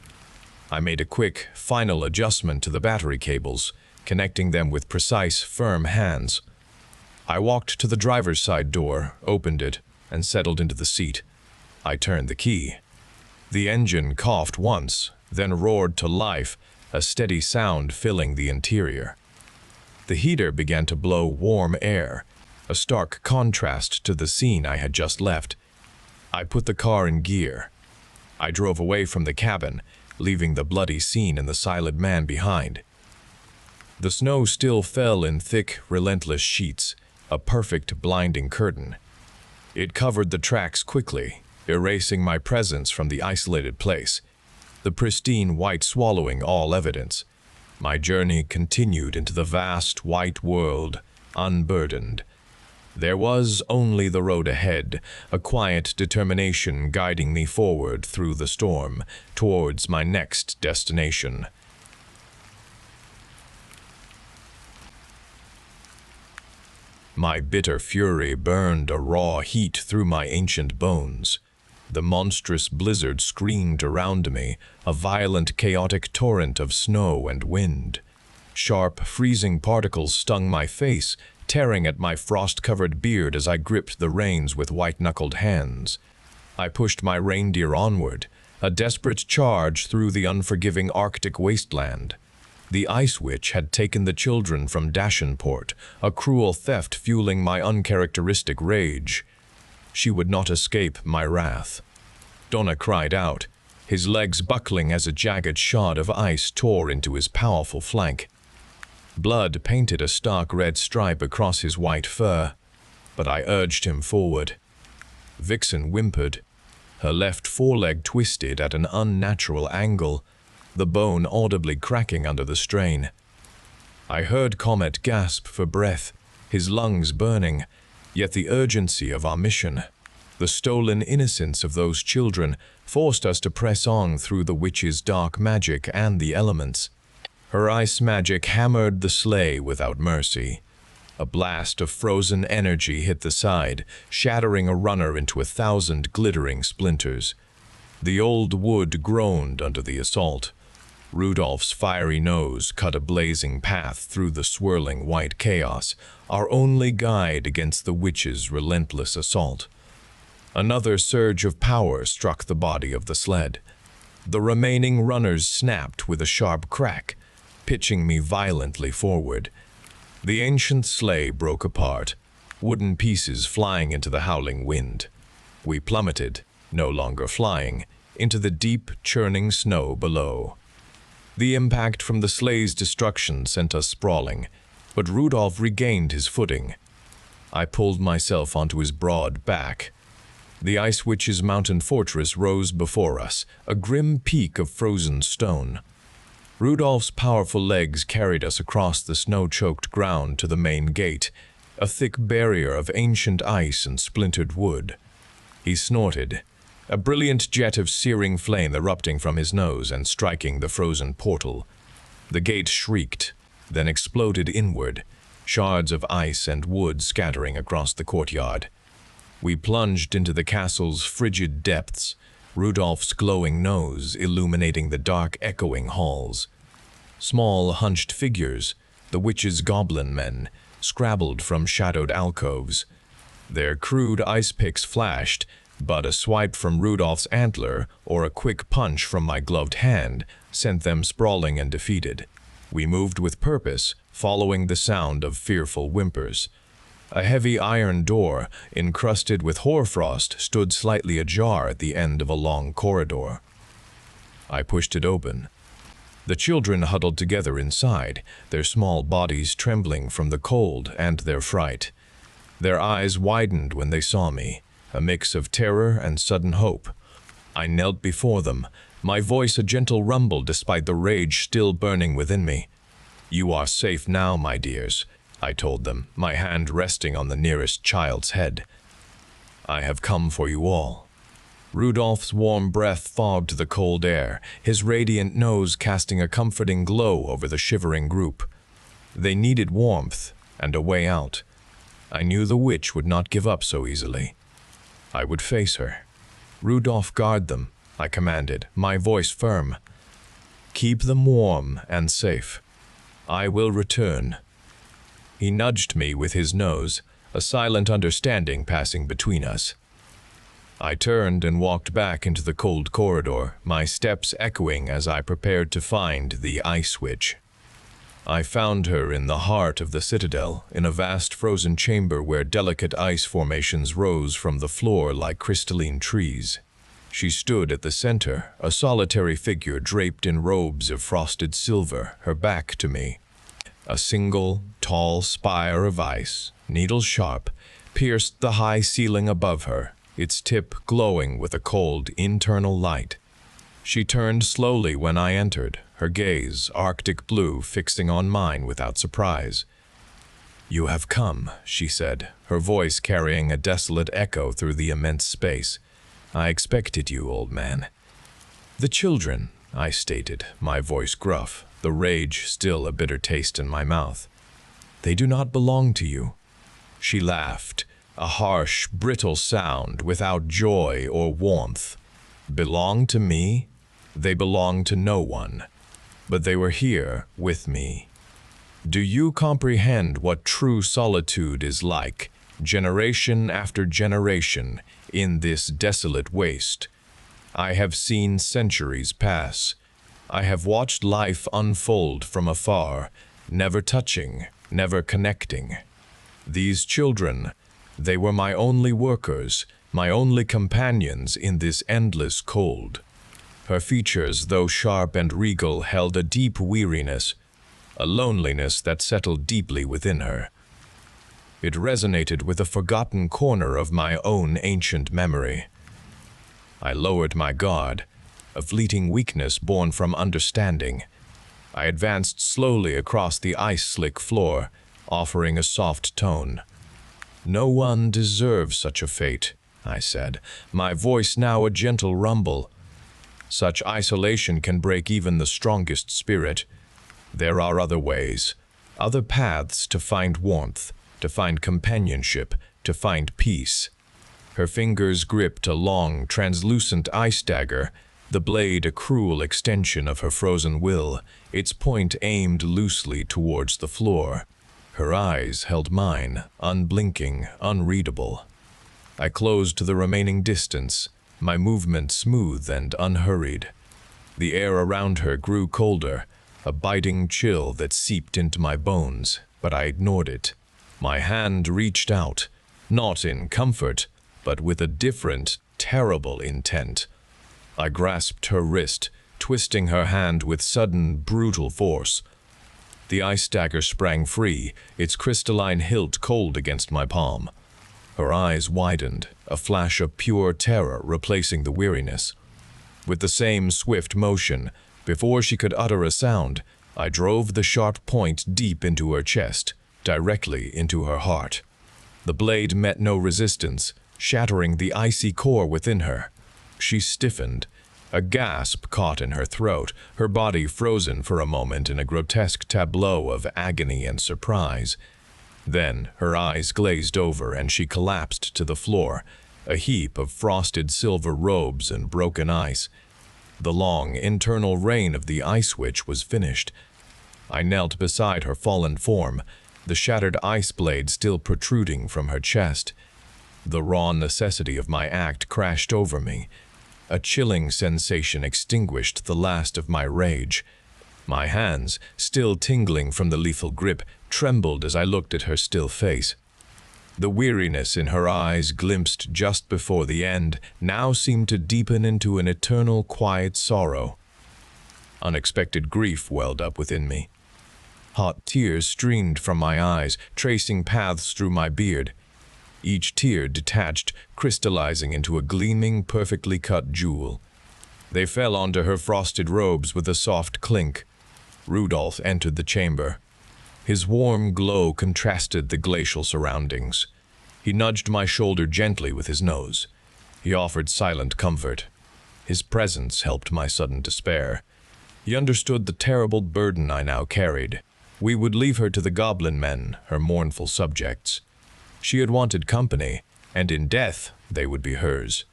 I made a quick, final adjustment to the battery cables, connecting them with precise, firm hands. I walked to the driver's side door, opened it, and settled into the seat. I turned the key. The engine coughed once, then roared to life, a steady sound filling the interior. The heater began to blow warm air, a stark contrast to the scene I had just left. I put the car in gear. I drove away from the cabin, leaving the bloody scene and the silent man behind. The snow still fell in thick, relentless sheets, a perfect blinding curtain. It covered the tracks quickly, erasing my presence from the isolated place, the pristine white swallowing all evidence. My journey continued into the vast white world, unburdened. There was only the road ahead, a quiet determination guiding me forward through the storm, towards my next destination. My bitter fury burned a raw heat through my ancient bones. The monstrous blizzard screamed around me, a violent, chaotic torrent of snow and wind. Sharp, freezing particles stung my face, tearing at my frost-covered beard as I gripped the reins with white-knuckled hands. I pushed my reindeer onward, a desperate charge through the unforgiving Arctic wasteland. The Ice Witch had taken the children from Dashenport, a cruel theft fueling my uncharacteristic rage. She would not escape my wrath. Donna cried out, his legs buckling as a jagged shot of ice tore into his powerful flank. Blood painted a stark red stripe across his white fur, but I urged him forward. Vixen whimpered, her left foreleg twisted at an unnatural angle, the bone audibly cracking under the strain. I heard Comet gasp for breath, his lungs burning, yet the urgency of our mission, the stolen innocence of those children, forced us to press on through the witch's dark magic and the elements. Her ice magic hammered the sleigh without mercy. A blast of frozen energy hit the side, shattering a runner into 1,000 glittering splinters. The old wood groaned under the assault. Rudolph's fiery nose cut a blazing path through the swirling white chaos, our only guide against the witch's relentless assault. Another surge of power struck the body of the sled. The remaining runners snapped with a sharp crack, pitching me violently forward. The ancient sleigh broke apart, wooden pieces flying into the howling wind. We plummeted, no longer flying, into the deep, churning snow below. The impact from the sleigh's destruction sent us sprawling, but Rudolph regained his footing. I pulled myself onto his broad back. The Ice Witch's mountain fortress rose before us, a grim peak of frozen stone. Rudolph's powerful legs carried us across the snow-choked ground to the main gate, a thick barrier of ancient ice and splintered wood. He snorted, a brilliant jet of searing flame erupting from his nose and striking the frozen portal. The gate shrieked, then exploded inward, shards of ice and wood scattering across the courtyard. We plunged into the castle's frigid depths, Rudolph's glowing nose illuminating the dark, echoing halls. Small, hunched figures, the witch's goblin men, scrabbled from shadowed alcoves. Their crude ice picks flashed, but a swipe from Rudolph's antler or a quick punch from my gloved hand sent them sprawling and defeated. We moved with purpose, following the sound of fearful whimpers. A heavy iron door, encrusted with hoarfrost, stood slightly ajar at the end of a long corridor. I pushed it open. The children huddled together inside, their small bodies trembling from the cold and their fright. Their eyes widened when they saw me, a mix of terror and sudden hope. I knelt before them, my voice a gentle rumble despite the rage still burning within me. "You are safe now, my dears," I told them, my hand resting on the nearest child's head. "I have come for you all." Rudolph's warm breath fogged the cold air, his radiant nose casting a comforting glow over the shivering group. They needed warmth and a way out. I knew the witch would not give up so easily. I would face her. "Rudolph, guard them," I commanded, my voice firm. "Keep them warm and safe. I will return." He nudged me with his nose, a silent understanding passing between us. I turned and walked back into the cold corridor, my steps echoing as I prepared to find the Ice Witch. I found her in the heart of the citadel, in a vast frozen chamber where delicate ice formations rose from the floor like crystalline trees. She stood at the center, a solitary figure draped in robes of frosted silver, her back to me. A single, tall spire of ice, needle-sharp, pierced the high ceiling above her, its tip glowing with a cold, internal light. She turned slowly when I entered, her gaze, Arctic blue, fixing on mine without surprise. "You have come," she said, her voice carrying a desolate echo through the immense space. "I expected you, old man." "The children," I stated, my voice gruff, the rage still a bitter taste in my mouth. "They do not belong to you." She laughed, a harsh, brittle sound without joy or warmth. "Belong to me? They belong to no one. But they were here with me. Do you comprehend what true solitude is like, generation after generation, in this desolate waste? I have seen centuries pass. I have watched life unfold from afar, never touching, never connecting. These children, they were my only workers, my only companions in this endless cold." Her features, though sharp and regal, held a deep weariness, a loneliness that settled deeply within her. It resonated with a forgotten corner of my own ancient memory. I lowered my guard, a fleeting weakness born from understanding. I advanced slowly across the ice-slick floor, offering a soft tone. "No one deserves such a fate," I said, my voice now a gentle rumble. "Such isolation can break even the strongest spirit. There are other ways, other paths to find warmth, to find companionship, to find peace." Her fingers gripped a long, translucent ice dagger, the blade a cruel extension of her frozen will, its point aimed loosely towards the floor. Her eyes held mine, unblinking, unreadable. I closed the remaining distance, my movement smooth and unhurried. The air around her grew colder, a biting chill that seeped into my bones, but I ignored it. My hand reached out, not in comfort, but with a different, terrible intent. I grasped her wrist, twisting her hand with sudden, brutal force. The ice dagger sprang free, its crystalline hilt cold against my palm. Her eyes widened, a flash of pure terror replacing the weariness. With the same swift motion, before she could utter a sound, I drove the sharp point deep into her chest, directly into her heart. The blade met no resistance, shattering the icy core within her. She stiffened. A gasp caught in her throat, her body frozen for a moment in a grotesque tableau of agony and surprise. Then her eyes glazed over and she collapsed to the floor, a heap of frosted silver robes and broken ice. The long, internal reign of the ice witch was finished. I knelt beside her fallen form, the shattered ice blade still protruding from her chest. The raw necessity of my act crashed over me. A chilling sensation extinguished the last of my rage. My hands, still tingling from the lethal grip, trembled as I looked at her still face. The weariness in her eyes, glimpsed just before the end, now seemed to deepen into an eternal quiet sorrow. Unexpected grief welled up within me. Hot tears streamed from my eyes, tracing paths through my beard. Each tear detached, crystallizing into a gleaming, perfectly cut jewel. They fell onto her frosted robes with a soft clink. Rudolph entered the chamber. His warm glow contrasted the glacial surroundings. He nudged my shoulder gently with his nose. He offered silent comfort. His presence helped my sudden despair. He understood the terrible burden I now carried. We would leave her to the goblin men, her mournful subjects. She had wanted company, and in death they would be hers.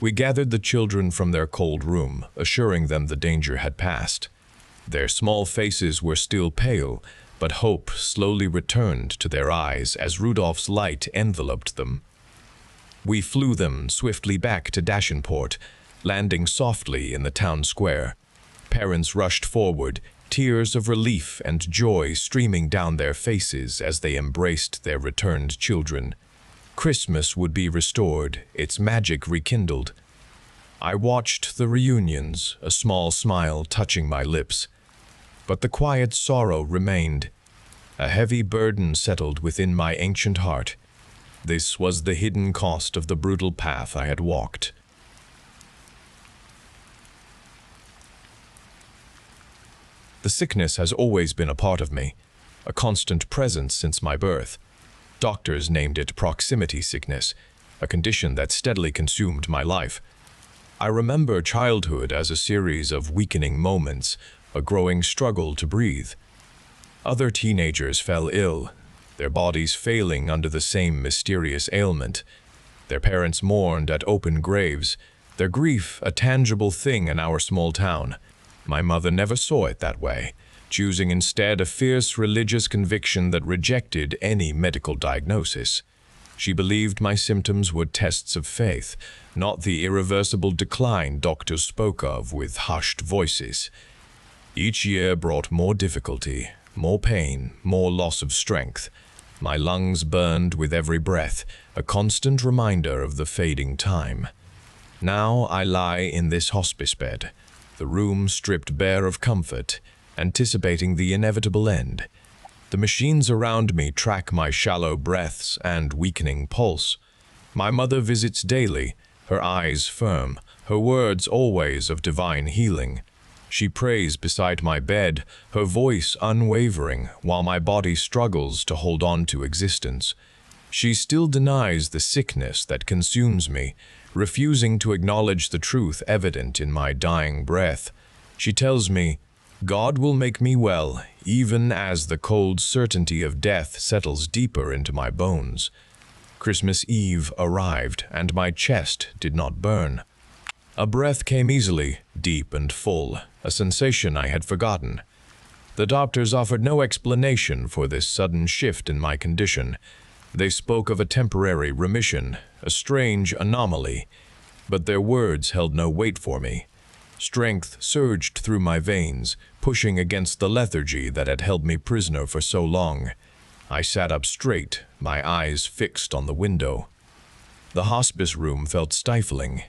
We gathered the children from their cold room, assuring them the danger had passed. Their small faces were still pale, but hope slowly returned to their eyes as Rudolph's light enveloped them. We flew them swiftly back to Dashenport, landing softly in the town square. Parents rushed forward, tears of relief and joy streaming down their faces as they embraced their returned children. Christmas would be restored, its magic rekindled. I watched the reunions, a small smile touching my lips. But the quiet sorrow remained. A heavy burden settled within my ancient heart. This was the hidden cost of the brutal path I had walked. The sickness has always been a part of me, a constant presence since my birth. Doctors named it proximity sickness, a condition that steadily consumed my life. I remember childhood as a series of weakening moments, a growing struggle to breathe. Other teenagers fell ill, their bodies failing under the same mysterious ailment. Their parents mourned at open graves, their grief a tangible thing in our small town. My mother never saw it that way, choosing instead a fierce religious conviction that rejected any medical diagnosis. She believed my symptoms were tests of faith, not the irreversible decline doctors spoke of with hushed voices. Each year brought more difficulty, more pain, more loss of strength. My lungs burned with every breath, a constant reminder of the fading time. Now I lie in this hospice bed, the room stripped bare of comfort, anticipating the inevitable end. The machines around me track my shallow breaths and weakening pulse. My mother visits daily, her eyes firm, her words always of divine healing. She prays beside my bed, her voice unwavering, while my body struggles to hold on to existence. She still denies the sickness that consumes me, refusing to acknowledge the truth evident in my dying breath. She tells me, God will make me well, even as the cold certainty of death settles deeper into my bones. Christmas Eve arrived, and my chest did not burn. A breath came easily, deep and full, a sensation I had forgotten. The doctors offered no explanation for this sudden shift in my condition. They spoke of a temporary remission, a strange anomaly, but their words held no weight for me. Strength surged through my veins, pushing against the lethargy that had held me prisoner for so long. I sat up straight, my eyes fixed on the window. The hospice room felt stifling.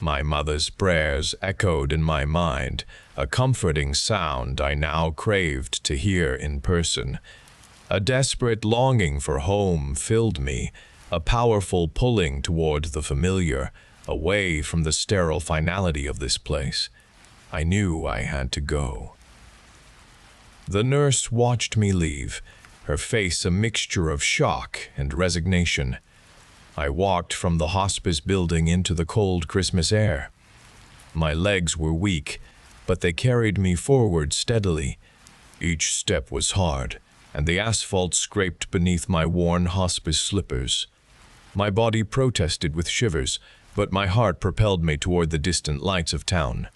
My mother's prayers echoed in my mind, a comforting sound I now craved to hear in person. A desperate longing for home filled me, a powerful pulling toward the familiar, away from the sterile finality of this place. I knew I had to go. The nurse watched me leave, her face a mixture of shock and resignation. I walked from the hospice building into the cold Christmas air. My legs were weak, but they carried me forward steadily. Each step was hard, and the asphalt scraped beneath my worn hospice slippers. My body protested with shivers, but my heart propelled me toward the distant lights of town.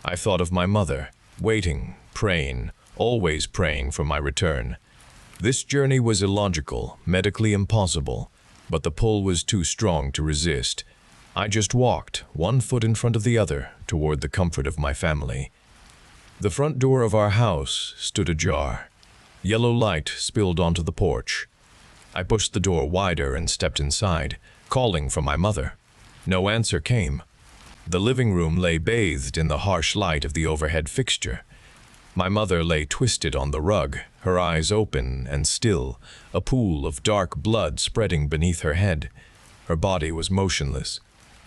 I thought of my mother, waiting, praying, always praying for my return. This journey was illogical, medically impossible, but the pull was too strong to resist. I just walked, one foot in front of the other, toward the comfort of my family. The front door of our house stood ajar. Yellow light spilled onto the porch. I pushed the door wider and stepped inside, calling for my mother. No answer came. The living room lay bathed in the harsh light of the overhead fixture. My mother lay twisted on the rug, her eyes open and still, a pool of dark blood spreading beneath her head. Her body was motionless.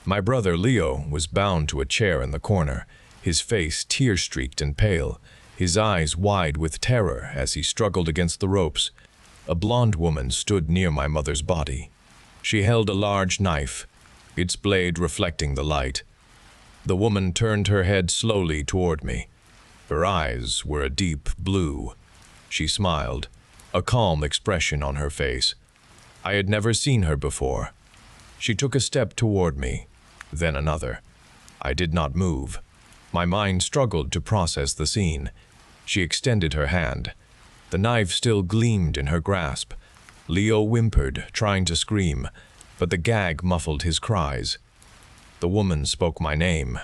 My brother Leo was bound to a chair in the corner, his face tear-streaked and pale, his eyes wide with terror as he struggled against the ropes. A blonde woman stood near my mother's body. She held a large knife, its blade reflecting the light. The woman turned her head slowly toward me. Her eyes were a deep blue. She smiled, a calm expression on her face. I had never seen her before. She took a step toward me, then another. I did not move. My mind struggled to process the scene. She extended her hand. The knife still gleamed in her grasp. Leo whimpered, trying to scream, but the gag muffled his cries. The woman spoke my name.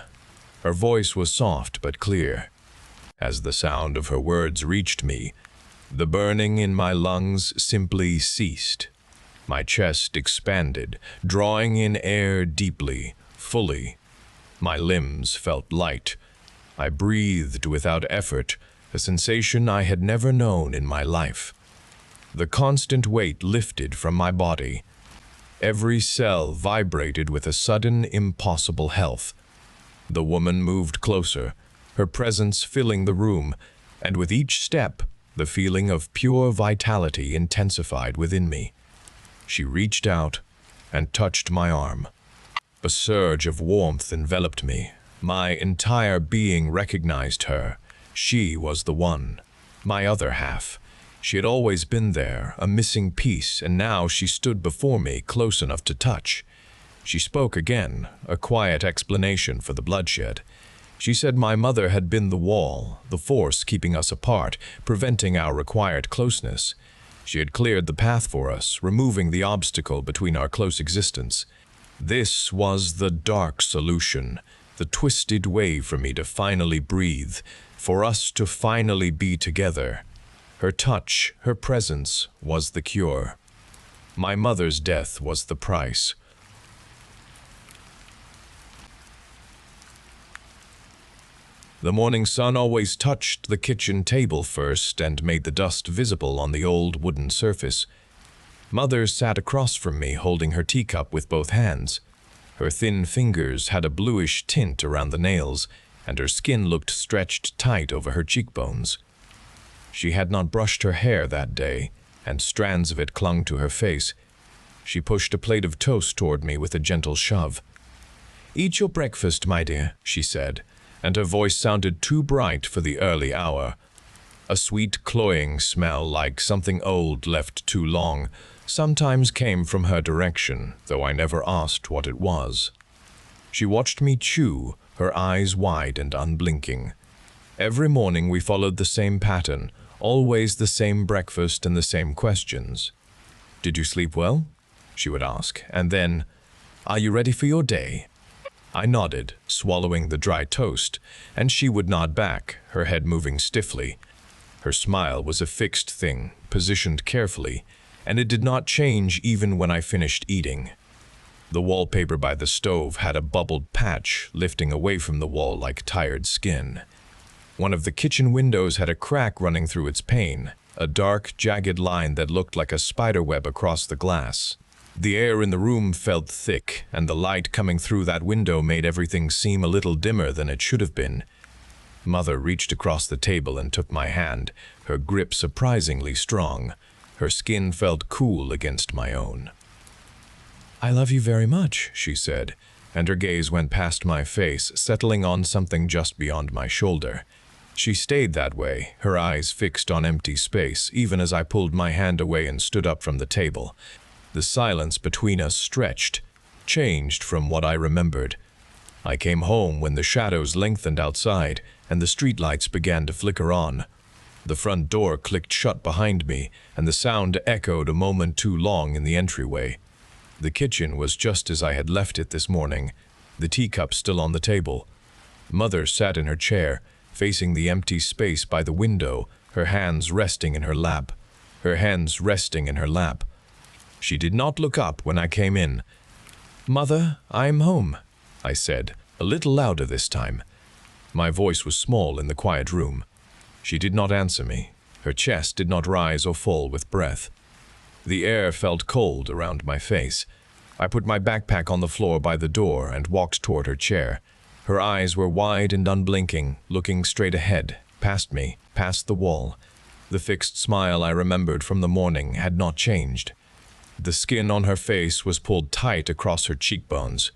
Her voice was soft but clear. As the sound of her words reached me, the burning in my lungs simply ceased. My chest expanded, drawing in air deeply, fully. My limbs felt light. I breathed without effort, a sensation I had never known in my life. The constant weight lifted from my body. Every cell vibrated with a sudden, impossible health. The woman moved closer, her presence filling the room, and with each step, the feeling of pure vitality intensified within me. She reached out and touched my arm. A surge of warmth enveloped me. My entire being recognized her. She was the one, my other half. She had always been there, a missing piece, and now she stood before me, close enough to touch. She spoke again, a quiet explanation for the bloodshed. She said my mother had been the wall, the force keeping us apart, preventing our required closeness. She had cleared the path for us, removing the obstacle between our close existence. This was the dark solution, the twisted way for me to finally breathe, for us to finally be together. Her touch, her presence, was the cure. My mother's death was the price. The morning sun always touched the kitchen table first and made the dust visible on the old wooden surface. Mother sat across from me, holding her teacup with both hands. Her thin fingers had a bluish tint around the nails, and her skin looked stretched tight over her cheekbones. She had not brushed her hair that day, and strands of it clung to her face. She pushed a plate of toast toward me with a gentle shove. "Eat your breakfast, my dear," she said, and her voice sounded too bright for the early hour. A sweet, cloying smell, like something old left too long, sometimes came from her direction, though I never asked what it was. She watched me chew, her eyes wide and unblinking. Every morning we followed the same pattern, always the same breakfast and the same questions. "Did you sleep well?" she would ask, and then, "Are you ready for your day?" I nodded, swallowing the dry toast, and she would nod back, her head moving stiffly. Her smile was a fixed thing, positioned carefully, and it did not change even when I finished eating. The wallpaper by the stove had a bubbled patch, lifting away from the wall like tired skin. One of the kitchen windows had a crack running through its pane, a dark, jagged line that looked like a spiderweb across the glass. The air in the room felt thick, and the light coming through that window made everything seem a little dimmer than it should have been. Mother reached across the table and took my hand, her grip surprisingly strong. Her skin felt cool against my own. "I love you very much," she said, and her gaze went past my face, settling on something just beyond my shoulder. She stayed that way, her eyes fixed on empty space, even as I pulled my hand away and stood up from the table. The silence between us stretched, changed from what I remembered. I came home when the shadows lengthened outside and the streetlights began to flicker on. The front door clicked shut behind me, and the sound echoed a moment too long in the entryway. The kitchen was just as I had left it this morning, the teacup still on the table. Mother sat in her chair, facing the empty space by the window, her hands resting in her lap. She did not look up when I came in. "Mother, I'm home," I said, a little louder this time. My voice was small in the quiet room. She did not answer me. Her chest did not rise or fall with breath. The air felt cold around my face. I put my backpack on the floor by the door and walked toward her chair. Her eyes were wide and unblinking, looking straight ahead, past me, past the wall. The fixed smile I remembered from the morning had not changed. The skin on her face was pulled tight across her cheekbones.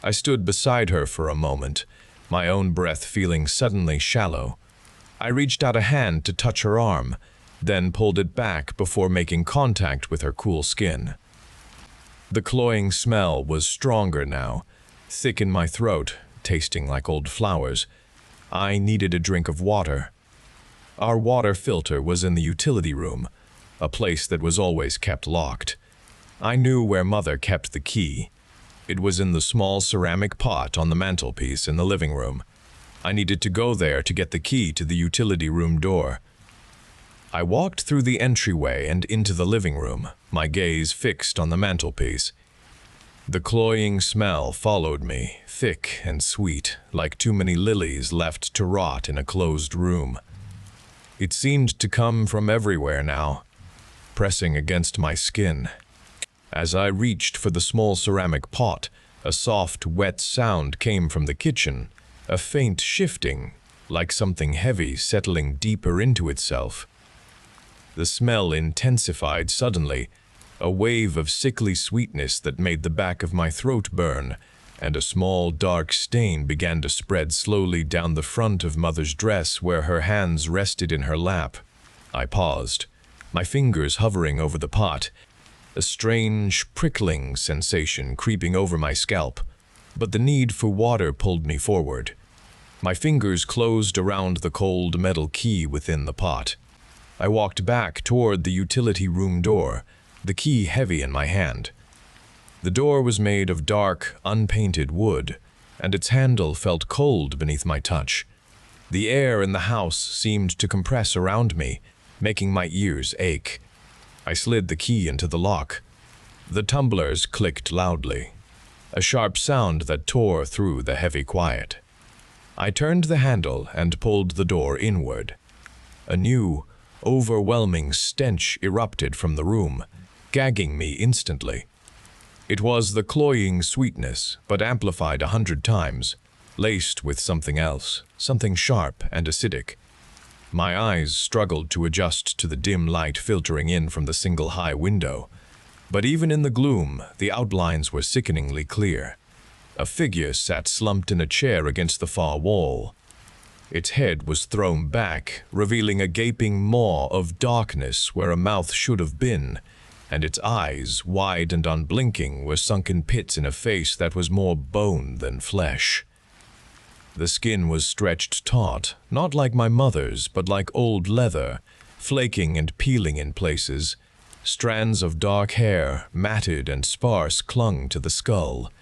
I stood beside her for a moment, my own breath feeling suddenly shallow. I reached out a hand to touch her arm, then pulled it back before making contact with her cool skin. The cloying smell was stronger now, thick in my throat, tasting like old flowers. I needed a drink of water. Our water filter was in the utility room, a place that was always kept locked. I knew where Mother kept the key. It was in the small ceramic pot on the mantelpiece in the living room. I needed to go there to get the key to the utility room door. I walked through the entryway and into the living room, my gaze fixed on the mantelpiece. The cloying smell followed me, thick and sweet, like too many lilies left to rot in a closed room. It seemed to come from everywhere now. pressing against my skin. As I reached for the small ceramic pot, a soft, wet sound came from the kitchen, a faint shifting, like something heavy settling deeper into itself. The smell intensified suddenly, a wave of sickly sweetness that made the back of my throat burn, and a small dark stain began to spread slowly down the front of Mother's dress where her hands rested in her lap. I paused, my fingers hovering over the pot, a strange, prickling sensation creeping over my scalp, but the need for water pulled me forward. My fingers closed around the cold metal key within the pot. I walked back toward the utility room door, the key heavy in my hand. The door was made of dark, unpainted wood, and its handle felt cold beneath my touch. The air in the house seemed to compress around me, making my ears ache. I slid the key into the lock. The tumblers clicked loudly, a sharp sound that tore through the heavy quiet. I turned the handle and pulled the door inward. A new, overwhelming stench erupted from the room, gagging me instantly. It was the cloying sweetness, but amplified 100 times, laced with something else, something sharp and acidic. My eyes struggled to adjust to the dim light filtering in from the single high window. But even in the gloom, the outlines were sickeningly clear. A figure sat slumped in a chair against the far wall. Its head was thrown back, revealing a gaping maw of darkness where a mouth should have been, and its eyes, wide and unblinking, were sunken pits in a face that was more bone than flesh. The skin was stretched taut, not like my mother's, but like old leather, flaking and peeling in places. Strands of dark hair, matted and sparse, clung to the skull.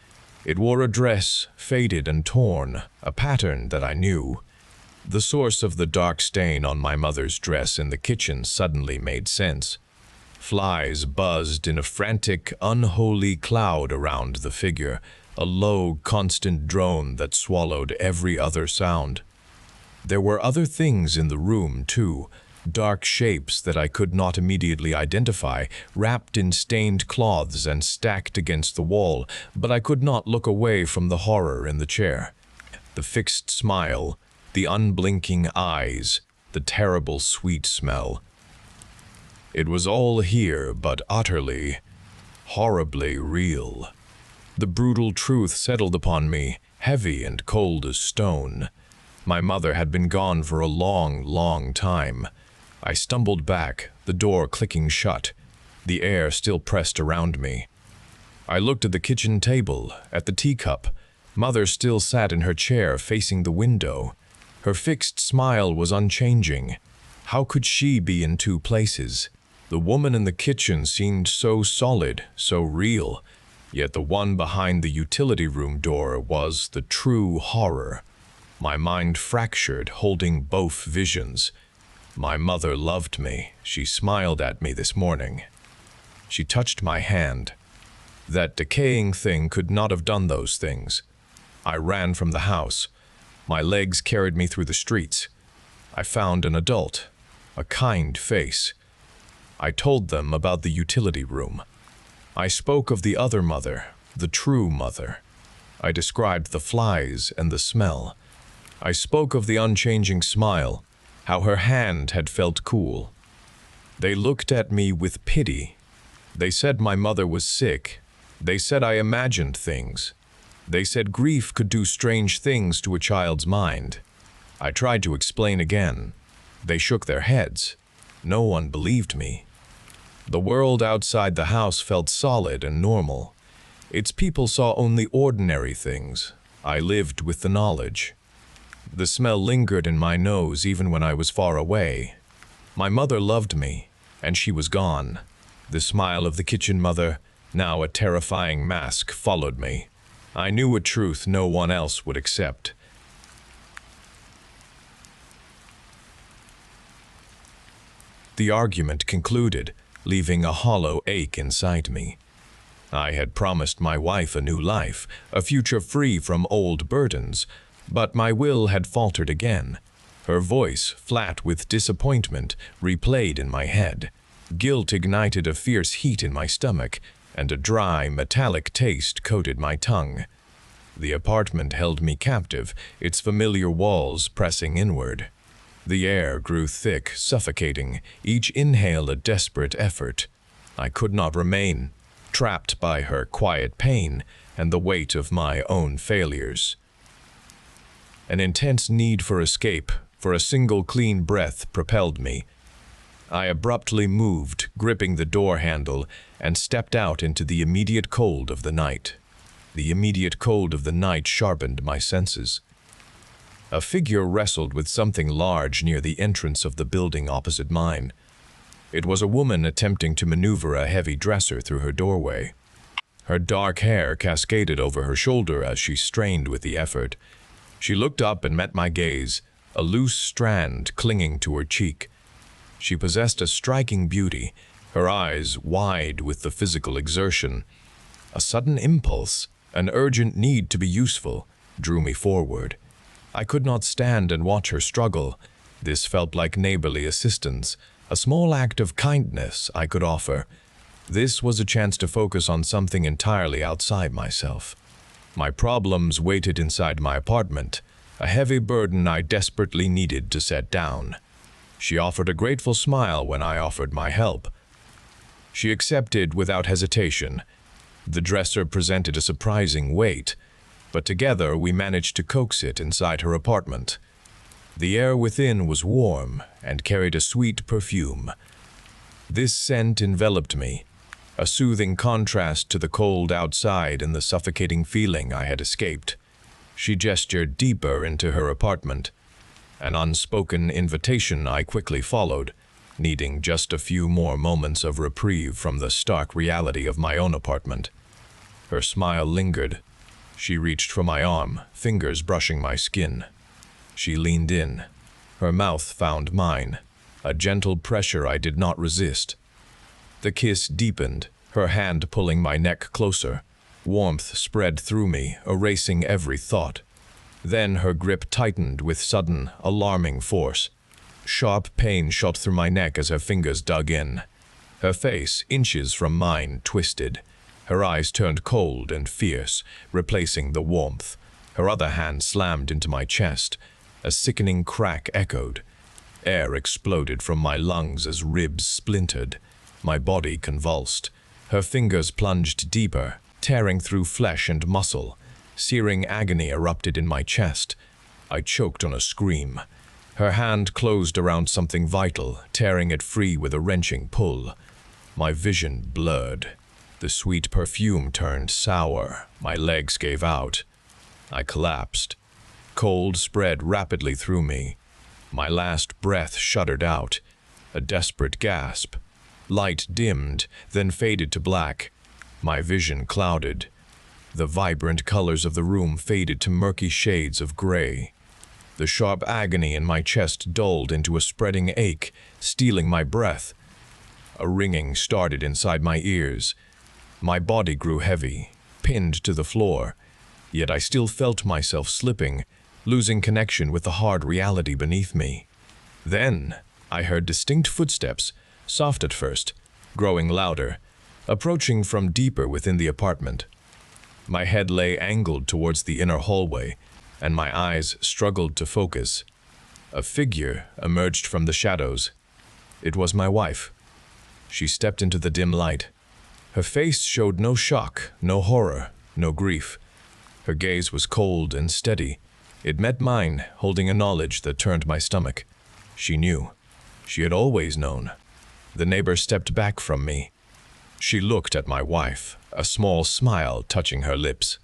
It wore a dress, faded and torn, a pattern that I knew. The source of the dark stain on my mother's dress in the kitchen suddenly made sense. Flies buzzed in a frantic, unholy cloud around the figure, a low, constant drone that swallowed every other sound. There were other things in the room, too, dark shapes that I could not immediately identify, wrapped in stained cloths and stacked against the wall, but I could not look away from the horror in the chair. The fixed smile, the unblinking eyes, the terrible sweet smell. It was all here, but utterly, horribly real. The brutal truth settled upon me, heavy and cold as stone. My mother had been gone for a long, long time. I stumbled back, the door clicking shut, the air still pressed around me. I looked at the kitchen table, at the teacup. Mother still sat in her chair facing the window. Her fixed smile was unchanging. How could she be in two places? The woman in the kitchen seemed so solid, so real. Yet the one behind the utility room door was the true horror. My mind fractured, holding both visions. My mother loved me. She smiled at me this morning. She touched my hand. That decaying thing could not have done those things. I ran from the house. My legs carried me through the streets. I found an adult, a kind face. I told them about the utility room. I spoke of the other mother, the true mother. I described the flies and the smell. I spoke of the unchanging smile, how her hand had felt cool. They looked at me with pity. They said my mother was sick. They said I imagined things. They said grief could do strange things to a child's mind. I tried to explain again. They shook their heads. No one believed me. The world outside the house felt solid and normal. Its people saw only ordinary things. I lived with the knowledge. The smell lingered in my nose even when I was far away. My mother loved me, and she was gone. The smile of the kitchen mother, now a terrifying mask, followed me. I knew a truth no one else would accept. The argument concluded, leaving a hollow ache inside me. I had promised my wife a new life, a future free from old burdens, but my will had faltered again. Her voice, flat with disappointment, replayed in my head. Guilt ignited a fierce heat in my stomach, and a dry, metallic taste coated my tongue. The apartment held me captive, its familiar walls pressing inward. The air grew thick, suffocating, each inhale a desperate effort. I could not remain, trapped by her quiet pain and the weight of my own failures. An intense need for escape, for a single clean breath, propelled me. I abruptly moved, gripping the door handle, and stepped out into the immediate cold of the night. The immediate cold of the night sharpened my senses. A figure wrestled with something large near the entrance of the building opposite mine. It was a woman attempting to maneuver a heavy dresser through her doorway. Her dark hair cascaded over her shoulder as she strained with the effort. She looked up and met my gaze, a loose strand clinging to her cheek. She possessed a striking beauty, her eyes wide with the physical exertion. A sudden impulse, an urgent need to be useful, drew me forward. I could not stand and watch her struggle. This felt like neighborly assistance, a small act of kindness I could offer. This was a chance to focus on something entirely outside myself. My problems waited inside my apartment, a heavy burden I desperately needed to set down. She offered a grateful smile when I offered my help. She accepted without hesitation. The dresser presented a surprising weight, but together we managed to coax it inside her apartment. The air within was warm and carried a sweet perfume. This scent enveloped me, a soothing contrast to the cold outside and the suffocating feeling I had escaped. She gestured deeper into her apartment. An unspoken invitation I quickly followed, needing just a few more moments of reprieve from the stark reality of my own apartment. Her smile lingered. She reached for my arm, fingers brushing my skin. She leaned in. Her mouth found mine, a gentle pressure I did not resist. The kiss deepened, her hand pulling my neck closer. Warmth spread through me, erasing every thought. Then her grip tightened with sudden, alarming force. Sharp pain shot through my neck as her fingers dug in. Her face, inches from mine, twisted. Her eyes turned cold and fierce, replacing the warmth. Her other hand slammed into my chest. A sickening crack echoed. Air exploded from my lungs as ribs splintered. My body convulsed. Her fingers plunged deeper, tearing through flesh and muscle. Searing agony erupted in my chest. I choked on a scream. Her hand closed around something vital, tearing it free with a wrenching pull. My vision blurred. The sweet perfume turned sour. My legs gave out. I collapsed. Cold spread rapidly through me. My last breath shuddered out. A desperate gasp. Light dimmed, then faded to black. My vision clouded. The vibrant colors of the room faded to murky shades of gray. The sharp agony in my chest dulled into a spreading ache, stealing my breath. A ringing started inside my ears. My body grew heavy, pinned to the floor, yet I still felt myself slipping, losing connection with the hard reality beneath me. Then I heard distinct footsteps, soft at first, growing louder, approaching from deeper within the apartment. My head lay angled towards the inner hallway, and my eyes struggled to focus. A figure emerged from the shadows. It was my wife. She stepped into the dim light. Her face showed no shock, no horror, no grief. Her gaze was cold and steady. It met mine, holding a knowledge that turned my stomach. She knew. She had always known. The neighbor stepped back from me. She looked at my wife, a small smile touching her lips.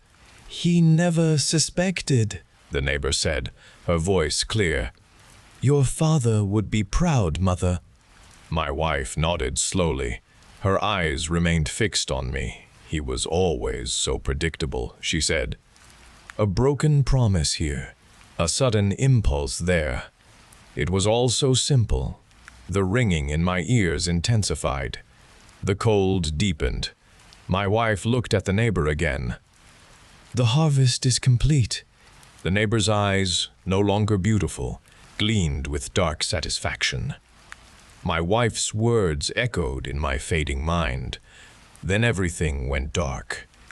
"He never suspected," the neighbor said, her voice clear. "Your father would be proud, mother." My wife nodded slowly. Her eyes remained fixed on me. "He was always so predictable," she said. A broken promise here, a sudden impulse there. It was all so simple. The ringing in my ears intensified. The cold deepened. My wife looked at the neighbor again. "The harvest is complete." The neighbor's eyes, no longer beautiful, gleamed with dark satisfaction. My wife's words echoed in my fading mind. Then everything went dark.